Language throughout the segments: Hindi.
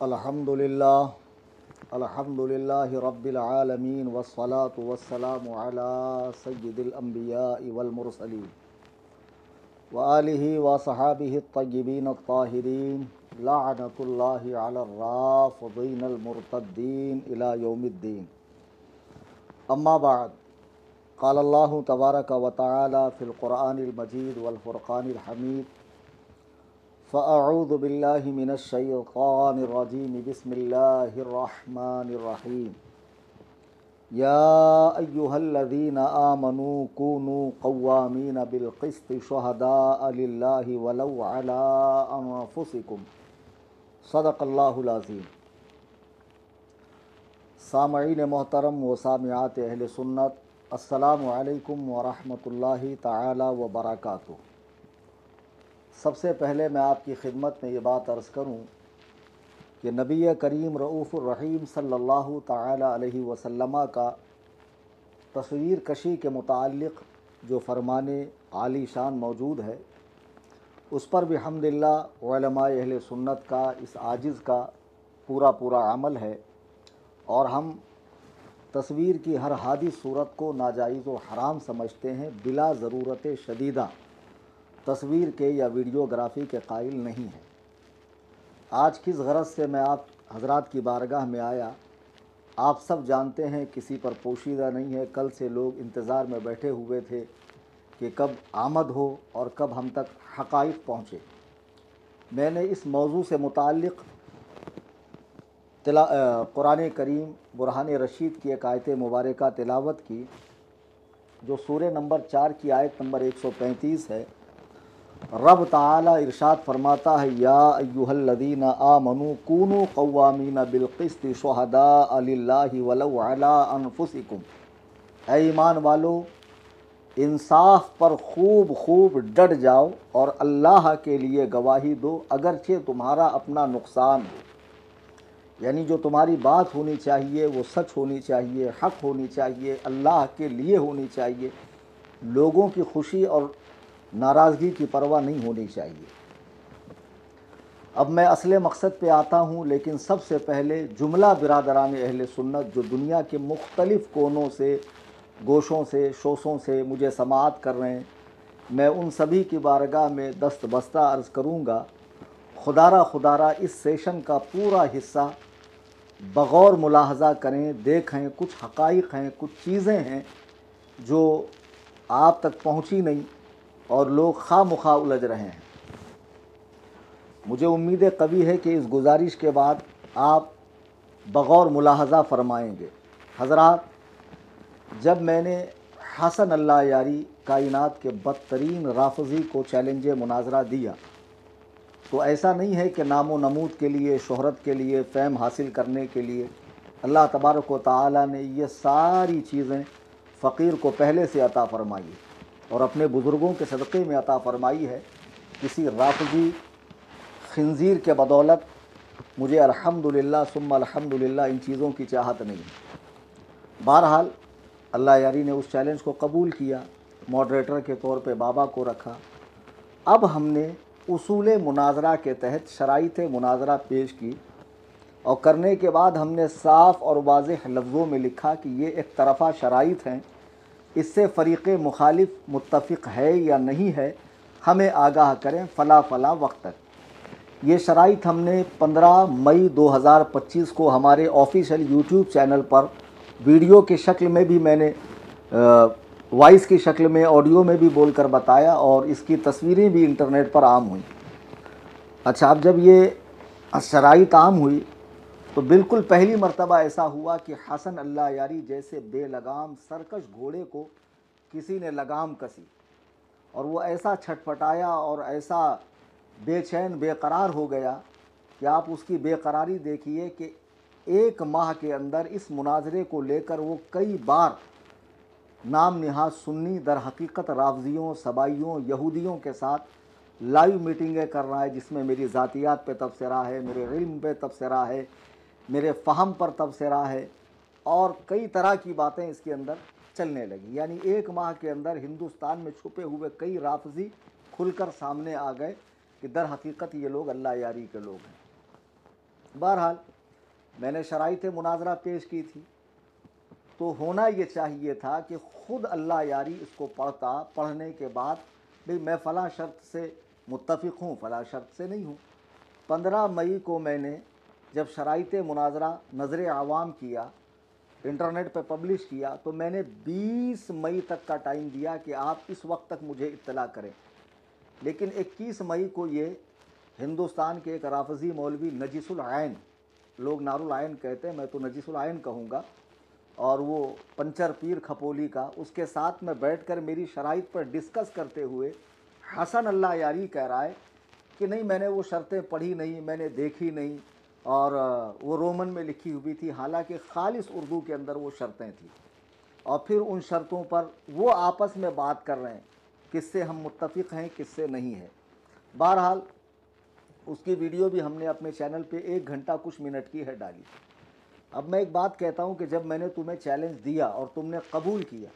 अल्हम्दुलिल्लाहि रब्बिल आलमीन वस्सलातु वस्सलामु अला सय्यिदिल अंबियाइ वल मुरसलीन व आलिहि व सहाबिहि अत्तय्यिबीन अत्ताहिरीन लअनतुल्लाहि अलर राफ़िदीनल मुर्तद्दीन इला यौमिद्दीन। अम्मा बाद, क़ाल अल्लाहु तबारक व तआला फ़िल क़ुरआनिल मजीद वल फ़ुरक़ानिल हमीद फ़अऊज़ु बिल्लाहि मिनश शैतानिर रजीम बिस्मिल्लाहिर रहमानिर रहीम। या अय्युहल्लज़ीना आमनू कूनू क़व्वामीना बिल क़िस्ति शुहदाअ लिल्लाहि वलौ अला अनफुसिकुम। सदक़ल्लाहुल अज़ीम। सामईन मोहतरम व सामिआत अहले सुन्नत, अस्सलामु अलैकुम व रहमतुल्लाहि तआला व बरकातुहू। सबसे पहले मैं आपकी खिदमत में ये बात अर्ज़ करूँ कि नबी करीम रऊफ़ुर रहीम सल्लल्लाहु तआला अलैहि वसल्लम का तस्वीर कशी के मुताल्लिक़ जो फ़रमाने आली शान मौजूद है, उस पर भी हम्दुलिल्लाह उलमाए अहले सुन्नत का इस आजिज़ का पूरा अमल है और हम तस्वीर की हर हादिस सूरत को नाजायज़ व हराम समझते हैं, बिला ज़रूरत शदीदा तस्वीर के या वीडियोग्राफ़ी के कायल नहीं हैं। आज किस गरज से मैं आप हज़रात की बारगाह में आया, आप सब जानते हैं, किसी पर पोशीदा नहीं है। कल से लोग इंतज़ार में बैठे हुए थे कि कब आमद हो और कब हम तक हक़ाइक़ पहुँचे। मैंने इस मौजू से मुताल्लिक़ कुरान करीम बुरहान रशीद की एक आयत मुबारका तिलावत की, जो सूरे नंबर 4 की आयत नंबर 135 है। रब ताला इरशाद फरमाता है, या अय्युहल्लज़ीना आमनू कूनू क़व्वामीना बिल क़िस्ति शुहदाअ लिल्लाहि वलौ अला अनफुसिकुम। ऐ ईमान वालो, इंसाफ पर खूब डट जाओ और अल्लाह के लिए गवाही दो, अगरचे तुम्हारा अपना नुकसान हो। यानी जो तुम्हारी बात होनी चाहिए वो सच होनी चाहिए, हक़ होनी चाहिए, अल्लाह के लिए होनी चाहिए। लोगों की खुशी और नाराज़गी की परवाह नहीं होनी चाहिए। अब मैं असले मकसद पे आता हूँ, लेकिन सबसे पहले जुमला बिरादरान अहले सुन्नत जो दुनिया के मुख्तलिफ़ कोनों से, गोशों से, शोशों से मुझे समाअत कर रहे हैं, मैं उन सभी की बारगाह में दस्त बस्ता अर्ज़ करूँगा, खुदारा इस सेशन का पूरा हिस्सा बग़ौर मुलाहज़ा करें, देखें। कुछ हक़ाइक़ हैं, कुछ चीज़ें हैं जो आप तक पहुँची नहीं और लोग खामख़ा उलझ रहे हैं। मुझे उम्मीद कवी है कि इस गुजारिश के बाद आप बग़ौर मुलाहज़ा फ़रमाएँगे। हज़रात, जब मैंने हसन अल्लाह यारी कायनात के बदतरीन राफ़ज़ी को चैलेंज मुनाज़रा दिया, तो ऐसा नहीं है कि नामो नमूद के लिए, शोहरत के लिए, फ़ेम हासिल करने के लिए। अल्लाह तबारक व तआला ने ये सारी चीज़ें फ़कीर को पहले से अता फ़रमाई और अपने बुज़ुर्गों के सदक़े में अता फ़रमाई है। किसी राफ़ज़ी खिंज़ीर के बदौलत मुझे अल्हम्दुलिल्लाह सुम्मा अल्हम्दुलिल्लाह इन चीज़ों की चाहत नहीं है। बहरहाल अल्लाह यारी ने उस चैलेंज को कबूल किया, मॉडरेटर के तौर पे बाबा को रखा। अब हमने उसूल मुनाज़रा के तहत शराइत मुनाज़रा पेश की और करने के बाद हमने साफ़ और वाज़ेह लफ्ज़ों में लिखा कि ये एक तरफ़ा शराइत हैं, इससे फ़रीक़ मुखालिफ मुत्तफ़िक़ है या नहीं है, हमें आगाह करें फ़ला वक्त तक। ये शराइत हमने 15 मई 2025 को हमारे ऑफिशियल यूट्यूब चैनल पर वीडियो की शक्ल में भी मैंने वॉइस की शक्ल में, ऑडियो में भी बोलकर बताया और इसकी तस्वीरें भी इंटरनेट पर आम हुई। अच्छा, अब जब ये शराइत आम हुई तो बिल्कुल पहली मर्तबा ऐसा हुआ कि हसन अल्लाह यारी जैसे बेलगाम सरकश घोड़े को किसी ने लगाम कसी और वो ऐसा छटपटाया और ऐसा बेचैन बेकरार हो गया कि आप उसकी बेकरारी देखिए कि 1 माह के अंदर इस मुनाजरे को लेकर वो कई बार नाम निहाद सुन्नी दर हकीकत राफ़ज़ियों, सबाइयों, यहूदियों के साथ लाइव मीटिंगें कर रहा है, जिसमें मेरी ज़ातियात पे तबसरा है, मेरे इल्म पे तबसरा है, मेरे फ़हम पर तबसरा है और कई तरह की बातें इसके अंदर चलने लगी। यानी 1 माह के अंदर हिंदुस्तान में छुपे हुए कई राफ़ज़ी खुलकर सामने आ गए कि दर हकीकत ये लोग अल्लाह यारी के लोग हैं। बहरहाल मैंने शराइत मुनाजरा पेश की थी, तो होना ये चाहिए था कि ख़ुद अल्लाह यारी इसको पढ़ता, पढ़ने के बाद भाई मैं फ़लाँ शर्त से मुत्तफ़िक़ हूँ, फ़लाँ शर्त से नहीं हूँ। 15 मई को मैंने जब शराइत मुनाजरा नज़र आवाम किया, इंटरनेट पर पब्लिश किया, तो मैंने 20 मई तक का टाइम दिया कि आप इस वक्त तक मुझे इत्तला करें। लेकिन 21 मई को ये हिंदुस्तान के एक राफजी मौलवी नजीसुल आयन, लोग नारुल आयन कहते हैं, मैं तो नजीसुल आयन कहूँगा, और वो पंचर पीर खपोली का, उसके साथ में बैठकर मेरी शराइत पर डिस्कस करते हुए हसन अल्लाह यारी कह रहा है कि नहीं मैंने वो शर्तें पढ़ी नहीं, मैंने देखी नहीं, और वो रोमन में लिखी हुई थी, हालांकि खालिस उर्दू के अंदर वो शर्तें थी। और फिर उन शर्तों पर वो आपस में बात कर रहे हैं किससे हम मुत्तफ़िक़ हैं, किससे नहीं है। बहरहाल उसकी वीडियो भी हमने अपने चैनल पे 1 घंटा कुछ मिनट की है डाली। अब मैं एक बात कहता हूँ कि जब मैंने तुम्हें चैलेंज दिया और तुमने कबूल किया,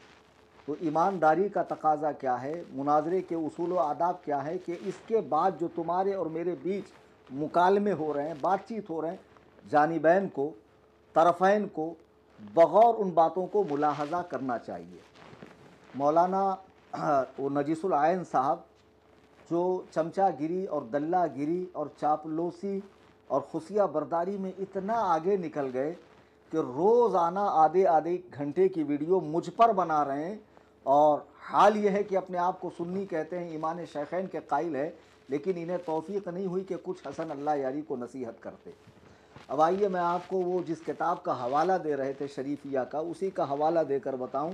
तो ईमानदारी का तकाजा क्या है, मुनाजरे के उसूल व आदाब क्या है कि इसके बाद जो तुम्हारे और मेरे बीच मुकालमे हो रहे हैं, बातचीत हो रहे हैं, जानिबैन को, तरफ़ैन को बग़ौर उन बातों को मुलाहज़ा करना चाहिए। मौलाना वो नजीसुल आयन साहब जो चमचागिरी और दल्लागिरी और चापलूसी और खुफिया बर्दारी में इतना आगे निकल गए कि रोज़ाना आधे आधे घंटे की वीडियो मुझ पर बना रहे हैं, और हाल ये है कि अपने आप को सुन्नी कहते हैं, ईमान शेखैन के कायल है, लेकिन इन्हें तौफीक नहीं हुई कि कुछ हसन अल्लाह यारी को नसीहत करते। अब आइए मैं आपको वो जिस किताब का हवाला दे रहे थे शरीफिया का, उसी का हवाला देकर बताऊं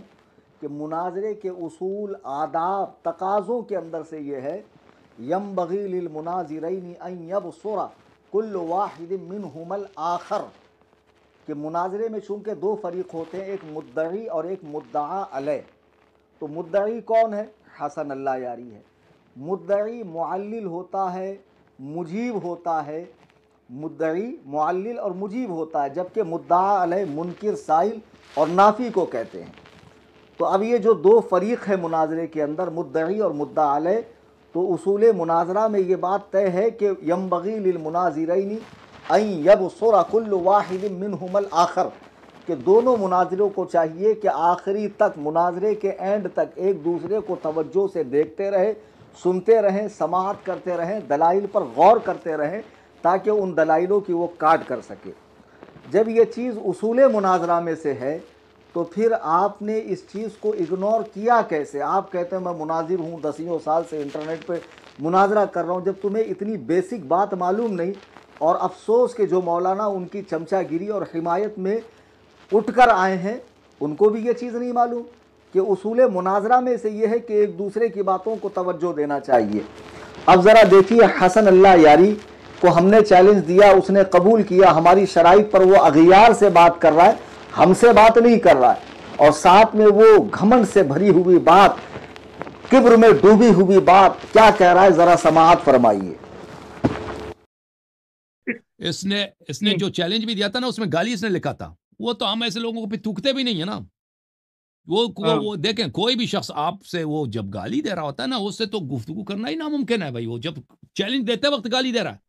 कि मुनाजरे के उसूल, आदाब, तकाज़ों के अंदर से ये है, यंबग़ी लिल मुनाज़िरैनि अन यबसुरा कुल्लु वाहिदिन मिनहुमल आखर, कि मुनाजरे में चूँकि 2 फ़रीक़ होते हैं, एक मुद्दई और एक मुद्दआ अलैह। तो मुद्दई कौन है? हसन अल्लाह यारी है। मुद्दई मुअल्लिल होता है, मुजीब होता है, मुद्दई मुअल्लिल और मुजीब होता है, जबकि मुद्दआ अलैह मुनकिर, साइल और नाफ़ी को कहते हैं। तो अब ये जो 2 फ़रीक़ है मुनाजरे के अंदर, मुद्दई और मुद्दआ अलैह, तो उसूल मुनाजरा में ये बात तय है कि यंबग़ी लिल मुनाज़िरैनि अन यबसुरा कुल्लु वाहिदिन मिनहुमल आखर, कि दोनों मुनाजिरों को चाहिए कि आखिरी तक, मुनाजरे के एंड तक एक दूसरे को तवज्जो से देखते रहे, सुनते रहें, समाअत करते रहें, दलाइल पर गौर करते रहें, ताकि उन दलाइलों की वो काट कर सके। जब ये चीज़ उसूल मुनाजरा में से है, तो फिर आपने इस चीज़ को इग्नोर किया कैसे? आप कहते हैं मैं मुनाजिर हूँ, दसियों साल से इंटरनेट पे मुनाजरा कर रहा हूँ, जब तुम्हें इतनी बेसिक बात मालूम नहीं। और अफसोस के जो मौलाना उनकी चमचागिरी और हिमायत में उठकर आए हैं, उनको भी ये चीज़ नहीं मालूम कि उसूल मुनाजरा में से ये है कि एक दूसरे की बातों को तवज्जो देना चाहिए। अब ज़रा देखिए, हसन अल्लाह यारी को हमने चैलेंज दिया, उसने कबूल किया, हमारी शराइत पर वो अगियार से बात कर रहा है, हमसे बात नहीं कर रहा है, और साथ में वो घमंड से भरी हुई बात, किब्र में डूबी हुई बात क्या कह रहा है, ज़रा समाअत फरमाइए। इसने जो चैलेंज भी दिया था ना, उसमें गाली इसने लिखा था। वो तो हम ऐसे लोगों को भी थूकते भी नहीं है ना। वो देखें, कोई भी शख्स आपसे वो जब गाली दे रहा होता है ना, उससे तो गुफ्तगू करना ही नामुमकिन है भाई। वो जब चैलेंज देते वक्त गाली दे रहा है,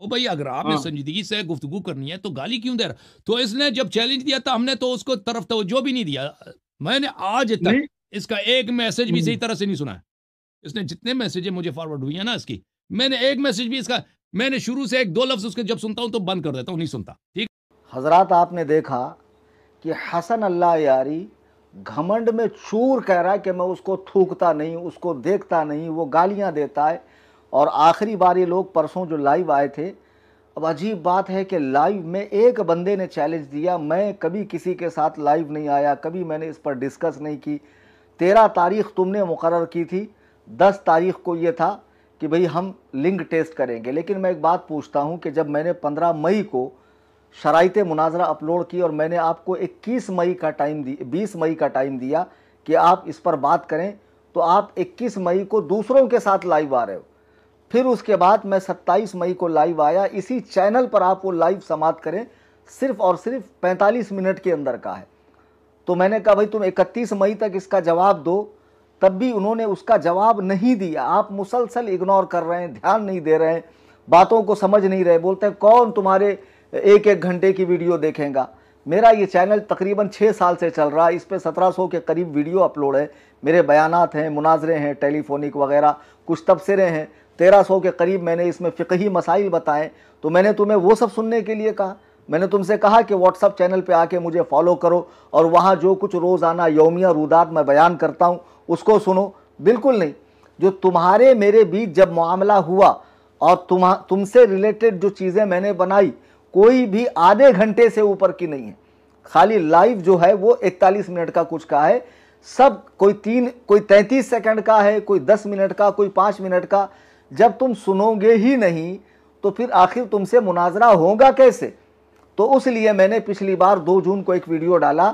ओ भाई अगर आपने संजीदगी से गुफ्तगू करनी है तो गाली क्यों दे रहा? तो इसने जब चैलेंज दिया था, हमने तो उसको तरफ तवज्जो भी नहीं दिया। मैंने आज तक इसका एक मैसेज भी सही तरह से नहीं सुना है। इसने जितने मैसेज मुझे फॉरवर्ड हुई है ना इसकी, मैंने एक मैसेज भी इसका, मैंने शुरू से 1-2 लफ्ज उसके जब सुनता हूं तो बंद कर देता हूं, नहीं सुनता। ठीक हजरात, आपने देखा कि हसन अल्लाह यारी घमंड में चूर कह रहा है कि मैं उसको थूकता नहीं, उसको देखता नहीं, वो गालियां देता है। और आखिरी बार ये लोग परसों जो लाइव आए थे, अब अजीब बात है कि लाइव में एक बंदे ने चैलेंज दिया, मैं कभी किसी के साथ लाइव नहीं आया, कभी मैंने इस पर डिस्कस नहीं की। 13 तारीख तुमने मुकर्रर की थी, 10 तारीख को ये था कि भाई हम लिंक टेस्ट करेंगे। लेकिन मैं एक बात पूछता हूँ कि जब मैंने 15 मई को शराइत मुनाजरा अपलोड की और मैंने आपको 21 मई का टाइम 20 मई का टाइम दिया कि आप इस पर बात करें, तो आप 21 मई को दूसरों के साथ लाइव आ रहे हो। फिर उसके बाद मैं 27 मई को लाइव आया, इसी चैनल पर आप वो लाइव समाप्त करें, सिर्फ और सिर्फ 45 मिनट के अंदर का है। तो मैंने कहा भाई तुम 31 मई तक इसका जवाब दो, तब भी उन्होंने उसका जवाब नहीं दिया। आप मुसलसल इग्नोर कर रहे हैं, ध्यान नहीं दे रहे हैं, बातों को समझ नहीं रहे, बोलते हैं कौन तुम्हारे 1-1 घंटे की वीडियो देखेगा। मेरा ये चैनल तकरीबन 6 साल से चल रहा है, इस पे 1700 के करीब वीडियो अपलोड है, मेरे बयानात हैं, मुनाजरे हैं, टेलीफोनिक वगैरह, कुछ तबसरे हैं, 1300 के करीब मैंने इसमें फ़िक़ही मसाइल बताएं। तो मैंने तुम्हें वो सब सुनने के लिए कहा? मैंने तुमसे कहा कि व्हाट्सअप चैनल पे आके मुझे फॉलो करो और वहाँ जो कुछ रोज़ाना यौमिया रूदात मैं बयान करता हूँ उसको सुनो? बिल्कुल नहीं। जो तुम्हारे मेरे बीच जब मामला हुआ और तुमसे रिलेटेड जो चीज़ें मैंने बनाई, कोई भी आधे घंटे से ऊपर की नहीं है। खाली लाइव जो है वो 41 मिनट का कुछ का है, सब कोई 33 सेकंड का है, कोई 10 मिनट का, कोई 5 मिनट का। जब तुम सुनोगे ही नहीं तो फिर आखिर तुमसे मुनाजरा होगा कैसे? तो उसलिए मैंने पिछली बार 2 जून को एक वीडियो डाला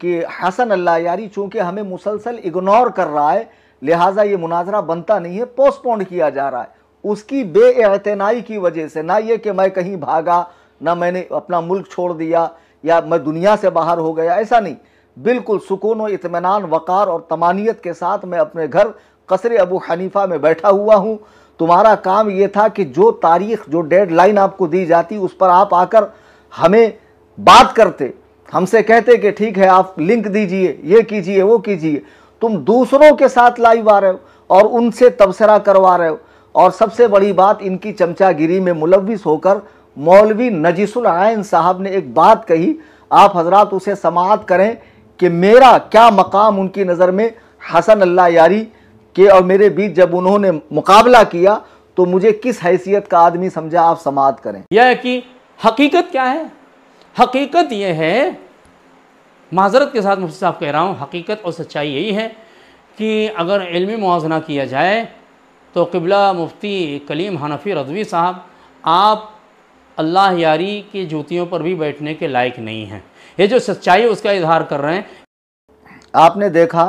कि हसन अल्लाह यारी चूँकि हमें मुसलसल इग्नोर कर रहा है, लिहाजा ये मुनाजरा बनता नहीं है, पोस्टपोन किया जा रहा है। उसकी बेइतनाई की वजह से, ना ये कि मैं कहीं भागा, ना मैंने अपना मुल्क छोड़ दिया या मैं दुनिया से बाहर हो गया, ऐसा नहीं। बिल्कुल सुकून व इत्मीनान, वक़ार और तमानियत के साथ मैं अपने घर कसरे अबू हनीफा में बैठा हुआ हूँ। तुम्हारा काम ये था कि जो तारीख, जो डेडलाइन आपको दी जाती उस पर आप आकर हमें बात करते, हमसे कहते कि ठीक है आप लिंक दीजिए, ये कीजिए, वो कीजिए। तुम दूसरों के साथ लाइव आ रहे हो और उनसे तबसरा करवा रहे हो। और सबसे बड़ी बात, इनकी चमचागिरी में मुलव्विस होकर मौलवी नजीसुल आइन साहब ने एक बात कही, आप हजरात उसे समाअत करें कि मेरा क्या मकाम उनकी नज़र में हसन अल्लाह यारी के और मेरे बीच जब उन्होंने मुकाबला किया तो मुझे किस हैसियत का आदमी समझा, आप समाअत करें। यह है कि हकीकत क्या है? हकीकत यह है, माजरत के साथ मुफ्ती साहब कह रहा हूँ, हकीकत और सच्चाई यही है कि अगर इल्मी मुआवजना किया जाए तो क़िबला मुफ्ती कलीम हनफी रज़वी साहब, आप अल्लाह यारी की जूतियों पर भी बैठने के लायक नहीं हैं। ये जो सच्चाई है उसका इजहार कर रहे हैं। आपने देखा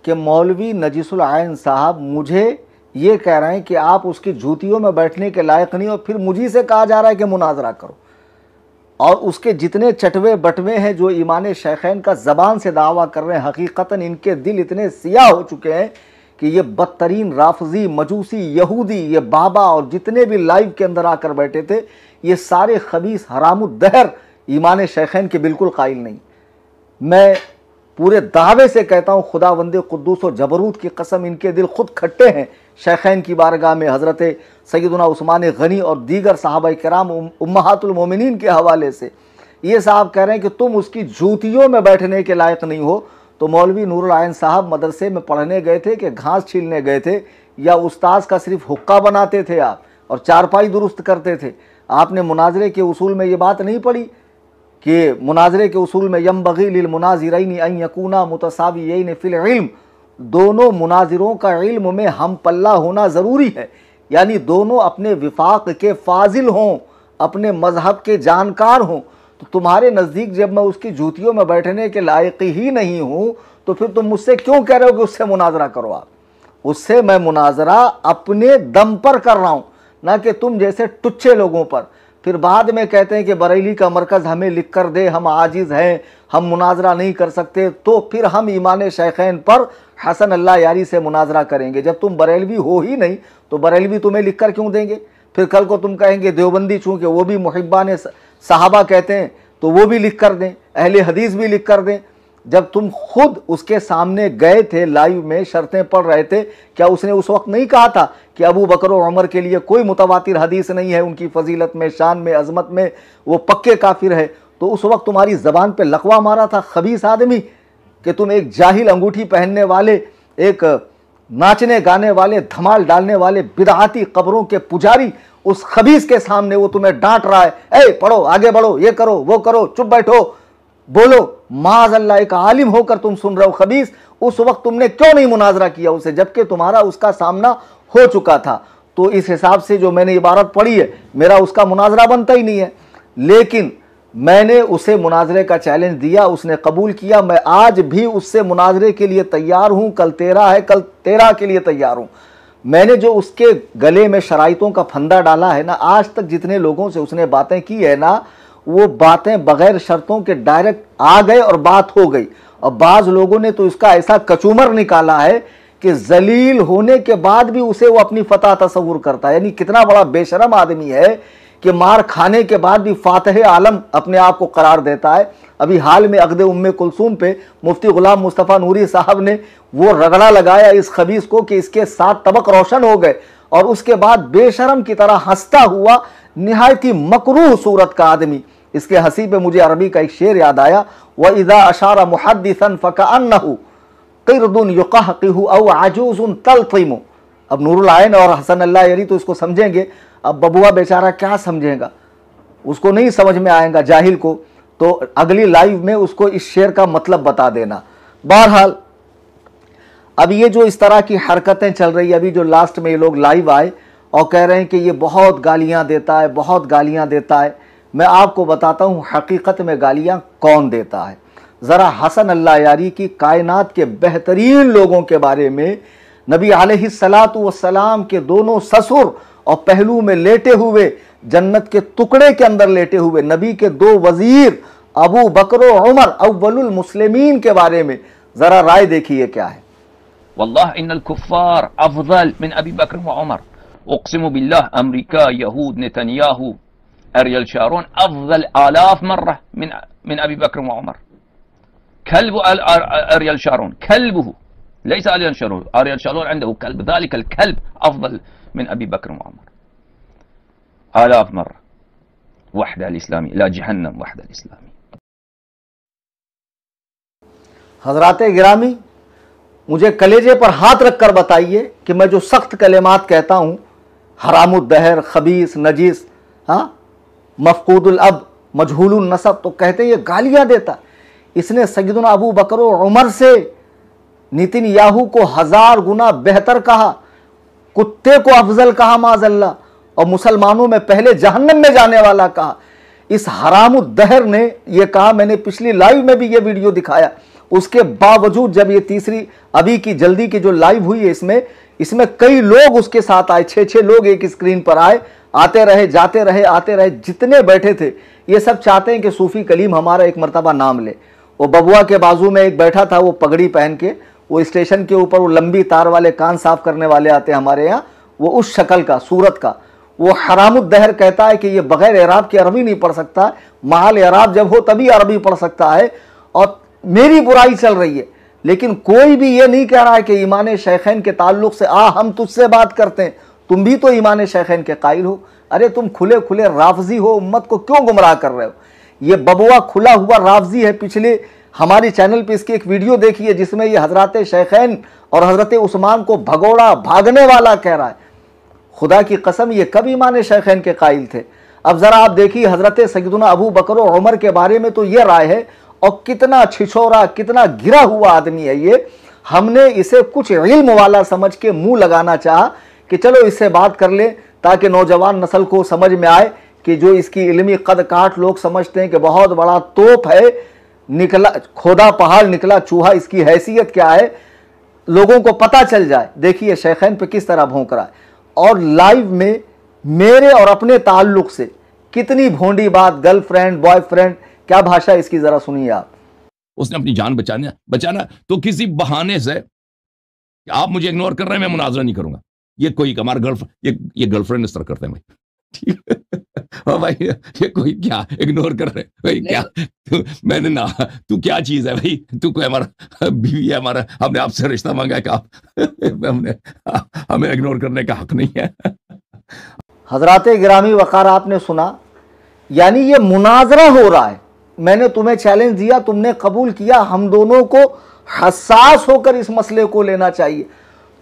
कि मौलवी नजीसुल आइन साहब मुझे ये कह रहे हैं कि आप उसकी जूतियों में बैठने के लायक नहीं, और फिर मुझी से कहा जा रहा है कि मुनाजरा करो। और उसके जितने चटवे बटवे हैं जो ईमान शेखैन का ज़बान से दावा कर रहे हैं, हकीकतन इनके दिल इतने सियाह हो चुके हैं कि ये बदतरीन राफजी, मजूसी, यहूदी, ये बाबा और जितने भी लाइव के अंदर आकर बैठे थे, ये सारे खबीस हरामुद्दहर ईमान शेखैन के बिल्कुल कायल नहीं। मैं पूरे दावे से कहता हूँ, खुदावंदे कुद्दूस और जबरूत की कसम, इनके दिल खुद खट्टे हैं शेखैन की बारगाह में हज़रत सैयदना उस्मान गनी और दीगर सहाबा किराम उम्महातुल मोमिनीन के हवाले से। ये साहब कह रहे हैं कि तुम उसकी जूतियों में बैठने के लायक नहीं हो। तो मौलवी नूरुल आइन साहब मदरसे में पढ़ने गए थे कि घास छीलने गए थे, या उस्ताद का सिर्फ हुक्का बनाते थे आप और चारपाई दुरुस्त करते थे? आपने मुनाजरे के उसूल में ये बात नहीं पढ़ी कि मुनाजरे के उसूल में यंबगी लिल मुनाजिरैन अन यकूना मुतसावियैन फिल इल्म, दोनों मुनाजिरों का इल्म में हम पल्ला होना ज़रूरी है, यानी दोनों अपने विफाक के फाजिल हों, अपने मज़हब के जानकार हों। तो तुम्हारे नज़दीक जब मैं उसकी जूतियों में बैठने के लायक ही नहीं हूँ तो फिर तुम मुझसे क्यों कह रहे हो कि उससे मुनाजरा करो? आप उससे मैं मुनाजरा अपने दम पर कर रहा हूँ, ना कि तुम जैसे टुच्चे लोगों पर। फिर बाद में कहते हैं कि बरेली का मरकज़ हमें लिख कर दे, हम आजिज़ हैं, हम मुनाजरा नहीं कर सकते, तो फिर हम ईमान शेखैन पर हसन अल्लाह यारी से मुनाजरा करेंगे। जब तुम बरेलवी हो ही नहीं तो बरेलवी तुम्हें लिख कर क्यों देंगे? फिर कल को तुम कहेंगे देवबंदी, चूँकि वो भी मुहिब्बान सहाबा कहते हैं, तो वो भी लिख कर दें, अहले हदीस भी लिख कर दें। जब तुम खुद उसके सामने गए थे लाइव में, शर्तें पढ़ रहे थे, क्या उसने उस वक्त नहीं कहा था कि अबू बकर और उमर के लिए कोई मुतवातिर हदीस नहीं है, उनकी फजीलत में, शान में, अजमत में वो पक्के काफिर है? तो उस वक्त तुम्हारी ज़बान पे लकवा मारा था खबीस आदमी कि तुम एक जाहिल, अंगूठी पहनने वाले, एक नाचने गाने वाले, धमाल डालने वाले, बिदआती कब्रों के पुजारी, उस खबीस के सामने वो तुम्हें डांट रहा है, ए पढ़ो, आगे बढ़ो, ये करो, वो करो, चुप बैठो, बोलो। माज़अल्लाह एक आलिम होकर तुम सुन रहे हो खबीस, उस वक्त तुमने क्यों नहीं मुनाजरा किया उसे, जबकि तुम्हारा उसका सामना हो चुका था? तो इस हिसाब से जो मैंने इबारत पढ़ी है, मेरा उसका मुनाजरा बनता ही नहीं है। लेकिन मैंने उसे मुनाजरे का चैलेंज दिया, उसने कबूल किया। मैं आज भी उससे मुनाजरे के लिए तैयार हूँ। कल 13 है, कल 13 के लिए तैयार हूँ। मैंने जो उसके गले में शराइतों का फंदा डाला है ना, आज तक जितने लोगों से उसने बातें की है ना, वो बातें बगैर शर्तों के डायरेक्ट आ गए और बात हो गई। और बाज़ लोगों ने तो इसका ऐसा कचूमर निकाला है कि जलील होने के बाद भी उसे वो अपनी फतह तस्वुर करता है। यानी कितना बड़ा बेशरम आदमी है कि मार खाने के बाद भी फातह आलम अपने आप को करार देता है। अभी हाल में अक़द उम्मे कुलसूम पे मुफ्ती गुलाम मुस्तफ़ा नूरी साहब ने वो रगड़ा लगाया इस खबीस को कि इसके 7 तबक रोशन हो गए, और उसके बाद बेशरम की तरह हंसता हुआ निहायत ही मकरूह सूरत का आदमी। इसके हंसी पे मुझे अरबी का एक शेर याद आया, व इज़ा अशारा मुहद्दिसन फ़कअन्नहु क़िरदुन युक़हक़िहु औ अजूज़ुन तल्तिमु। अब नूरुल आइन और हसन अल्लाह यारी तो इसको समझेंगे, अब बबुआ बेचारा क्या समझेगा, उसको नहीं समझ में आएगा जाहिल को, तो अगली लाइव में उसको इस शेर का मतलब बता देना। बहरहाल अब ये जो इस तरह की हरकतें चल रही है, अभी जो लास्ट में ये लोग लाइव आए और कह रहे हैं कि ये बहुत गालियां देता है, बहुत गालियां देता है। मैं आपको बताता हूँ हकीकत में गालियां कौन देता है। ज़रा हसन अल्लाह यारी की कायनात के बेहतरीन लोगों के बारे में, नबी अलैहिस्सलातु वस्सलाम के दोनों ससुर और पहलू में लेटे हुए, जन्नत के टुकड़े के अंदर लेटे हुए नबी के 2 वजीर अबू बकर और उमर अव्वलुल मुस्लिमीन के बारे में ज़रा राय देखिए क्या है। वल्लाह इन्नल कुफ्फार अफज़ल मिन अबी बकर व उमर, उक़सिमु बिल्लाह अमरीका, यहूद, नेतन्याहू, अरियल शारोन अफज़ल आलाफ मर्रा मिन अबी बकर व उमर। कल्ब अरियल शारोन कल्बुहु लैस अरियल शारोन, अरियल शारोन अंदहु कल्ब, ज़ालिकल कल्ब अफज़ल मिन अबी बकर व उमर आलाफ मर्रा। वहदा अल इस्लामी ला जहन्नम वहदा अल इस्लामी। हज़रात गिरामी, मुझे कलेजे पर हाथ रखकर बताइए कि मैं जो सख्त कलेमात कहता हूँ, हरामुद्दहर, खबीस, नजीस, हाँ, मफकूदुल अब, मजहूलुन नसब, तो कहते हैं ये गालियाँ देता। इसने सैयदना अबू बकर और उमर से नेतन्याहू को 1000 गुना बेहतर कहा, कुत्ते को अफजल कहा माज़ल्ला, और मुसलमानों में पहले जहन्नम में जाने वाला कहा। इस हरामुद्दहर ने यह कहा, मैंने पिछली लाइव में भी ये वीडियो दिखाया। उसके बावजूद जब ये तीसरी अभी की जल्दी की जो लाइव हुई है, इसमें कई लोग उसके साथ आए, 6-6 लोग एक स्क्रीन पर आए, आते रहे, जाते रहे, आते रहे, जितने बैठे थे ये सब चाहते हैं कि सूफी कलीम हमारा एक मर्तबा नाम ले। वो बबुआ के बाजू में एक बैठा था, वो पगड़ी पहन के, वो स्टेशन के ऊपर वो लंबी तार वाले कान साफ करने वाले आते हैं हमारे यहाँ, वो उस शक्ल का, सूरत का, वो हरामुद्दहर कहता है कि ये बगैर एराब की अरबी नहीं पढ़ सकता, महल एराब जब हो तभी अरबी पढ़ सकता है, और मेरी बुराई चल रही है। लेकिन कोई भी ये नहीं कह रहा है कि ईमान शेखैन के ताल्लुक से हम तुझसे बात करते हैं, तुम भी तो ईमान शेखैन के कायल हो। अरे तुम खुले खुले राफजी हो, उम्मत को क्यों गुमराह कर रहे हो। ये बबुआ खुला हुआ राफजी है। पिछले हमारे चैनल पे इसकी एक वीडियो देखिए जिसमें ये हजरत शेखैन और हजरत उस्मान को भगोड़ा, भागने वाला कह रहा है। खुदा की कसम, ये कब ईमान शेखैन के कायल थे। अब जरा आप देखिए हजरत सैयदना अबू बकर और उमर के बारे में तो ये राय है, और कितना छिछोरा, कितना गिरा हुआ आदमी है ये। हमने इसे कुछ इल्म वाला समझ के मुंह लगाना चाहा कि चलो इससे बात कर ले, ताकि नौजवान नस्ल को समझ में आए कि जो इसकी इल्मी कद काठ लोग समझते हैं कि बहुत बड़ा तोप है, निकला खोदा पहाड़ निकला चूहा, इसकी हैसियत क्या है, लोगों को पता चल जाए। देखिए शेखैन पे किस तरह भौंक रहा है, और लाइव में मेरे और अपने ताल्लुक से कितनी भोंडी बात, गर्लफ्रेंड, बॉयफ्रेंड, क्या भाषा इसकी, जरा सुनिए आप। उसने अपनी जान बचाना तो किसी बहाने से, आप मुझे इग्नोर कर रहे हैं, मैं मुनाजरा नहीं करूंगा। ये कोई हमारा गर्लफ्रेंड, ये गर्लफ्रेंड इस तरह करते हैं भाई, ठीक है भाई, ये कोई क्या इग्नोर कर रहे भाई, क्या मैंने ना, तू क्या चीज है भाई, तू कोई हमारा बीवी है, हमारा, हमने आपसे रिश्ता मांगा है क्या, हमें इग्नोर करने का हक नहीं है। हजरात गिरामी वकार, आपने सुना, यानी ये मुनाजरा हो रहा है। मैंने तुम्हें चैलेंज दिया, तुमने कबूल किया, हम दोनों को हसास होकर इस मसले को लेना चाहिए।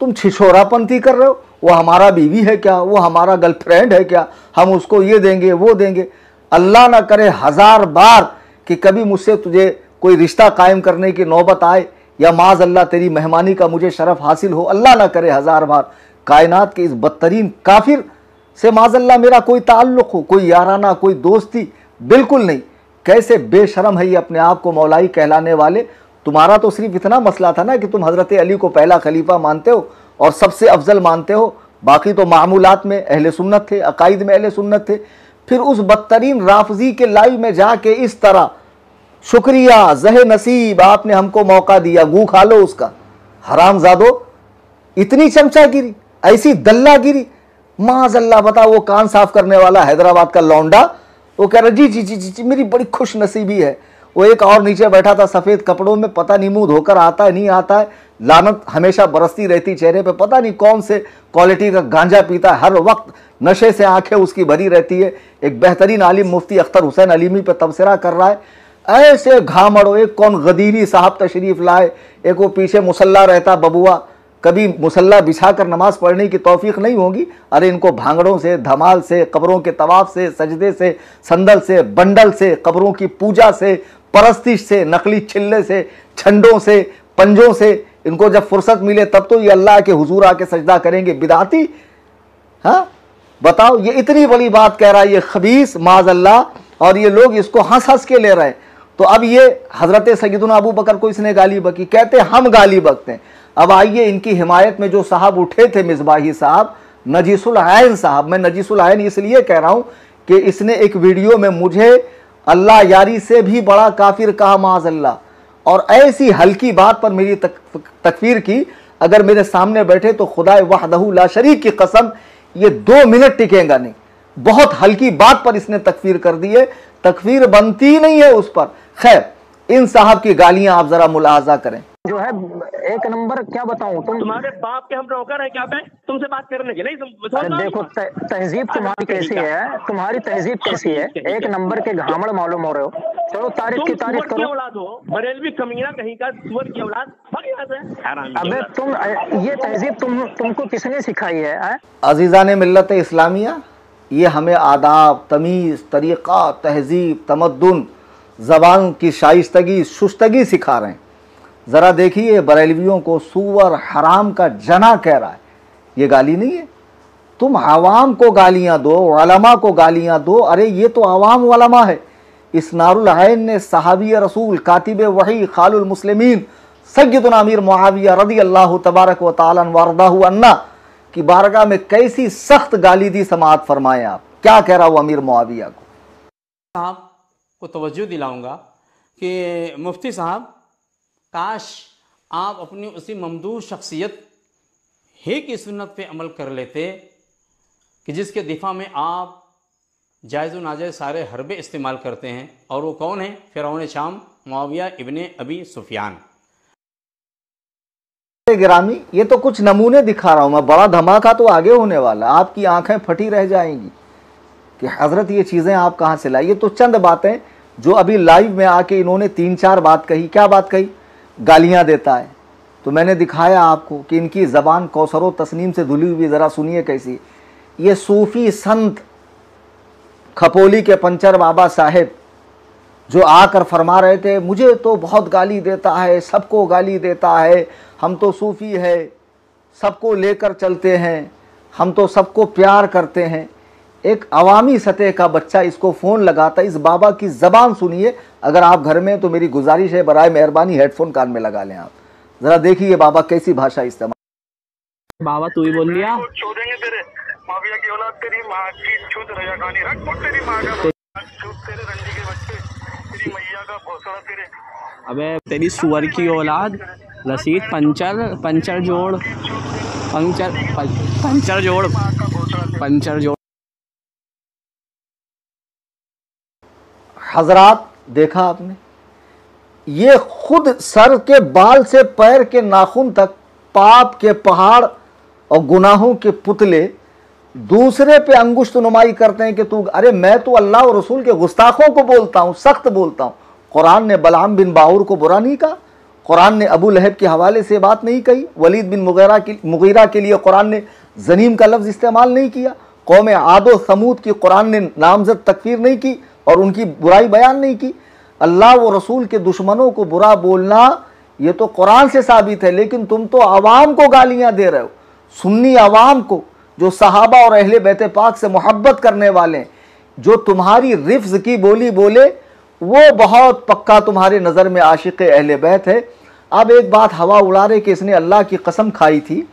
तुम छिछोरापंथी कर रहे हो, वो हमारा बीवी है क्या, वो हमारा गर्लफ्रेंड है क्या, हम उसको ये देंगे वो देंगे। अल्लाह ना करे 1000 बार कि कभी मुझसे तुझे कोई रिश्ता कायम करने की नौबत आए, या माज अल्लाह तेरी मेहमानी का मुझे शरफ हासिल हो, अल्लाह ना करे 1000 बार कायनात के इस बदतरीन काफिर से माज़अल्लाह मेरा कोई ताल्लुक़ हो, कोई याराना, कोई दोस्ती, बिल्कुल नहीं। कैसे बेशरम है ये अपने आप को मौलाई कहलाने वाले। तुम्हारा तो सिर्फ इतना मसला था ना कि तुम हज़रत अली को पहला खलीफा मानते हो और सबसे अफजल मानते हो, बाकी तो मामूलात में अहले सुन्नत थे, अकाइद में अहले सुन्नत थे। फिर उस बदतरीन राफजी के लाइव में जाके इस तरह, शुक्रिया, ज़हे नसीब, आपने हमको मौका दिया, गू खा लो उसका। हरामजादो, इतनी चमचागिरी, ऐसी दल्लागिरी, माज़अल्लाह। बताओ, वो कान साफ करने वाला हैदराबाद का लौंडा, वो कह रहा जी जी जी जी जी मेरी बड़ी खुश नसीबी है। वो एक और नीचे बैठा था सफ़ेद कपड़ों में, पता नहीं मुंह धोकर आता है नहीं आता है, लानत हमेशा बरसती रहती चेहरे पे, पता नहीं कौन से क्वालिटी का गांजा पीता है, हर वक्त नशे से आंखें उसकी भरी रहती है। एक बेहतरीन आलिम मुफ्ती अख्तर हुसैन अलीमी पे तबसरा कर रहा है। ऐसे घामड़ो, एक कौन गदीरी साहब तशरीफ़ लाए, एक वो पीछे मुसल्ला रहता बबुआ, कभी मुसल्ला बिछाकर नमाज पढ़ने की तौफीक नहीं होगी। अरे इनको भांगड़ों से, धमाल से, कब्रों के तवाफ से, सजदे से, संदल से, बंडल से, कब्रों की पूजा से, परस्तिश से, नकली छिल्ले से, छंडों से, पंजों से, इनको जब फुर्सत मिले तब तो ये अल्लाह के हुजूर आके सजदा करेंगे, बिदाती। हाँ बताओ, ये इतनी बड़ी बात कह रहा है ये खबीस माज़अल्लाह, और ये लोग इसको हंस हंस के ले रहे हैं। तो अब ये हज़रत सैयदुना अबू बकर को इसने गाली बकी, कहते हम गाली बकते हैं। अब आइए इनकी हिमायत में जो साहब उठे थे, मिसबाही साहब, नजीसुल आयन साहब, मैं नजीसुल आयन इसलिए कह रहा हूँ कि इसने एक वीडियो में मुझे अल्लाह यारी से भी बड़ा काफिर कहा माज़अल्लाह, और ऐसी हल्की बात पर मेरी तकफीर की। अगर मेरे सामने बैठे तो खुदा वहदहू ला शरीक की कसम ये 2 मिनट टिकेगा नहीं। बहुत हल्की बात पर इसने तकफीर कर दी है, तकफीर बनती नहीं है उस पर। खैर, इन साहब की गालियां आप जरा मुलाहाजा करें। जो है एक नंबर, क्या बताऊं, तुम्हारे बाप के हम नौकर हैं, क्या पे तुमसे बात करने के नहीं? अरे देखो तहजीब तुम्हारी कैसी है, तुम्हारी तहजीब कैसी है, एक नंबर के घामड़ मालूम हो रहे हो। चलो तारीफ की तारीफ करो। औलाद हो, बरेलवी कमीना कहीं का, सुअर की औलाद। अबे तुम, ये तहजीब तुमको किसने सिखाई है? अजीज़ान मिल्लत इस्लामिया, ये हमें आदाब, तमीज़, तरीक़ा, तहजीब, तमद्दुन, ज़बान की शाइस्तगी, शुस्तगी सिखा रहे हैं। ज़रा देखिए, बरेलवियों को सूअर, हराम का जना कह रहा है, ये गाली नहीं है। तुम आवाम को गालियाँ दो, उलमा को गालियाँ दो, अरे ये तो आवाम उलमा है। इसनारुल ऐन ने सहाबी रसूल, कातिब वही, खालुल मुस्लिमीन, सय्यदुना अमीर मुआविया रज़ी अल्लाह तबारक व तआला वरदाहु अन्ना की बारगाह में कैसी सख्त गाली दी, समाअत फरमाएं आप। क्या कह रहा हूँ अमीर मुआविया को? साहब को तवज्जो दिलाऊंगा कि मुफ्ती साहब, काश आप अपनी उसी ममदूह शख्सियत ही की सुन्नत पे अमल कर लेते कि जिसके दिफा में आप जायज़ व नाजायज़ सारे हरबे इस्तेमाल करते हैं। और वो कौन है? फ़िरौन शाम मुआविया इब्ने अबी सुफियान। गिरामी, ये तो कुछ नमूने दिखा रहा हूँ मैं, बड़ा धमाका तो आगे होने वाला, आपकी आंखें फटी रह जाएंगी कि हज़रत ये चीज़ें आप कहाँ से लाई। ये तो चंद बातें जो अभी लाइव में आके इन्होंने 3-4 बात कही। क्या बात कही? गालियाँ देता है। तो मैंने दिखाया आपको कि इनकी ज़बान कौसरो तस्नीम से धुली हुई, ज़रा सुनिए कैसी। ये सूफ़ी संत खपोली के पंचर बाबा साहेब जो आकर फरमा रहे थे, मुझे तो बहुत गाली देता है, सबको गाली देता है, हम तो सूफ़ी है, सबको लेकर चलते हैं, हम तो सबको प्यार करते हैं। एक अवामी सतह का बच्चा इसको फ़ोन लगाता, इस बाबा की ज़बान सुनिए। अगर आप घर में, तो मेरी गुजारिश है बराए मेहरबानी हेडफोन कान में लगा लें आप, ज़रा देखिए बाबा कैसी भाषा इस्तेमाल। बाबा तू ही बोल लिया, छोड़ेंगे तेरे माफिया की औलाद, तेरी माँ की छूत रजा खानी रख, और तेरी माँ का छूत, तेरे रंडी के बच्चे, तेरी मैया का भौसला तेरे। अबे तेरी सुअर की औलाद, रसीद पंचर जोड़, पंचर जोड़। हजरात, देखा आपने, ये खुद सर के बाल से पैर के नाखून तक पाप के पहाड़ और गुनाहों के पुतले दूसरे पे अंगुष्ठ नुमाई करते हैं कि तू, अरे मैं तो अल्लाह और रसूल के गुस्ताखों को बोलता हूँ, सख्त बोलता हूँ। कुरान ने बलआम बिन बाउर को बुरा नहीं कहा, कुरान ने अबू लहब के हवाले से बात नहीं कही, वलीद बिन मुगीरा के लिए कुरान ने जनीम का लफ्ज़ इस्तेमाल नहीं किया, कौम आदो समूद की कुरान ने नामजद तकफीर नहीं की और उनकी बुराई बयान नहीं की। अल्लाह व रसूल के दुश्मनों को बुरा बोलना ये तो कुरान से साबित है, लेकिन तुम तो आवाम को गालियाँ दे रहे हो, सुन्नी आवाम को, जो सहाबा और अहले बैत पाक से मोहब्बत करने वाले, जो तुम्हारी रिफ्ज़ की बोली बोले, वो बहुत पक्का तुम्हारे नज़र में आशिक़ अहले बैत है। अब एक बात हवा उड़ा रहे कि इसने अल्लाह की कसम खाई थी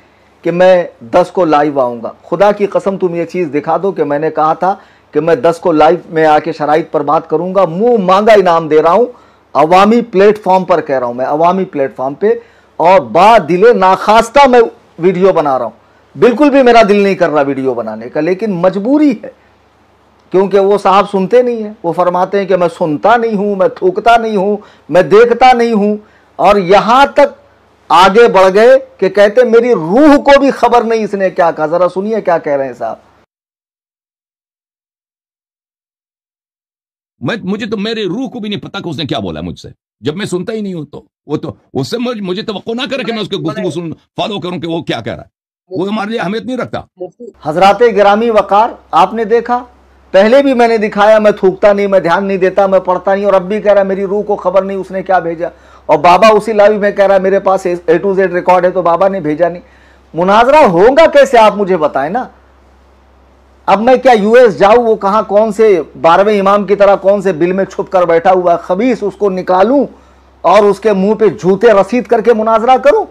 कि मैं 10 को लाइव आऊँगा। खुदा की कसम तुम ये चीज़ दिखा दो कि मैंने कहा था कि मैं 10 को लाइव में आके शराइत पर बात करूँगा। मुँह मांगा इनाम दे रहा हूँ, अवामी प्लेटफॉर्म पर कह रहा हूँ मैं, अवामी प्लेटफॉर्म पे, और बादिले नाखास्ता मैं वीडियो बना रहा हूँ, बिल्कुल भी मेरा दिल नहीं कर रहा वीडियो बनाने का, लेकिन मजबूरी है, क्योंकि वो साहब सुनते नहीं है। वो फरमाते हैं कि मैं सुनता नहीं हूँ, मैं थूकता नहीं हूँ, मैं देखता नहीं हूँ, और यहां तक आगे बढ़ गए कि कहते मेरी रूह को भी खबर नहीं इसने क्या कहा। जरा सुनिए क्या कह रहे हैं साहब। मुझे तो मेरे रूह को भी नहीं पता कि उसने क्या बोला मुझसे, जब मैं सुनता ही नहीं हूं। तो वो तो उससे मुझे तवक्को ना करे कि मैं उसके गुफ्तगू सुन फॉलो करूं कि वो क्या कह रहा है, वो हमारे लिए अहमियत नहीं रखता। हजरात गिरामी वकार, आपने देखा, पहले भी मैंने दिखाया, मैं थूकता नहीं, मैं ध्यान नहीं देता, मैं पढ़ता नहीं, और अब भी कह रहा है मेरी रूह को खबर नहीं उसने क्या भेजा। और बाबा उसी लाइव में कह रहा है मेरे पास A to Z रिकॉर्ड है, तो बाबा ने भेजा नहीं। मुनाजरा होगा कैसे, आप मुझे बताएं ना। अब मैं क्या US जाऊं, वो कहां कौन से 12वें इमाम की तरह कौन से बिल में छुप कर बैठा हुआ खबीस, उसको निकालूं और उसके मुंह पे जूते रसीद करके मुनाजरा करूं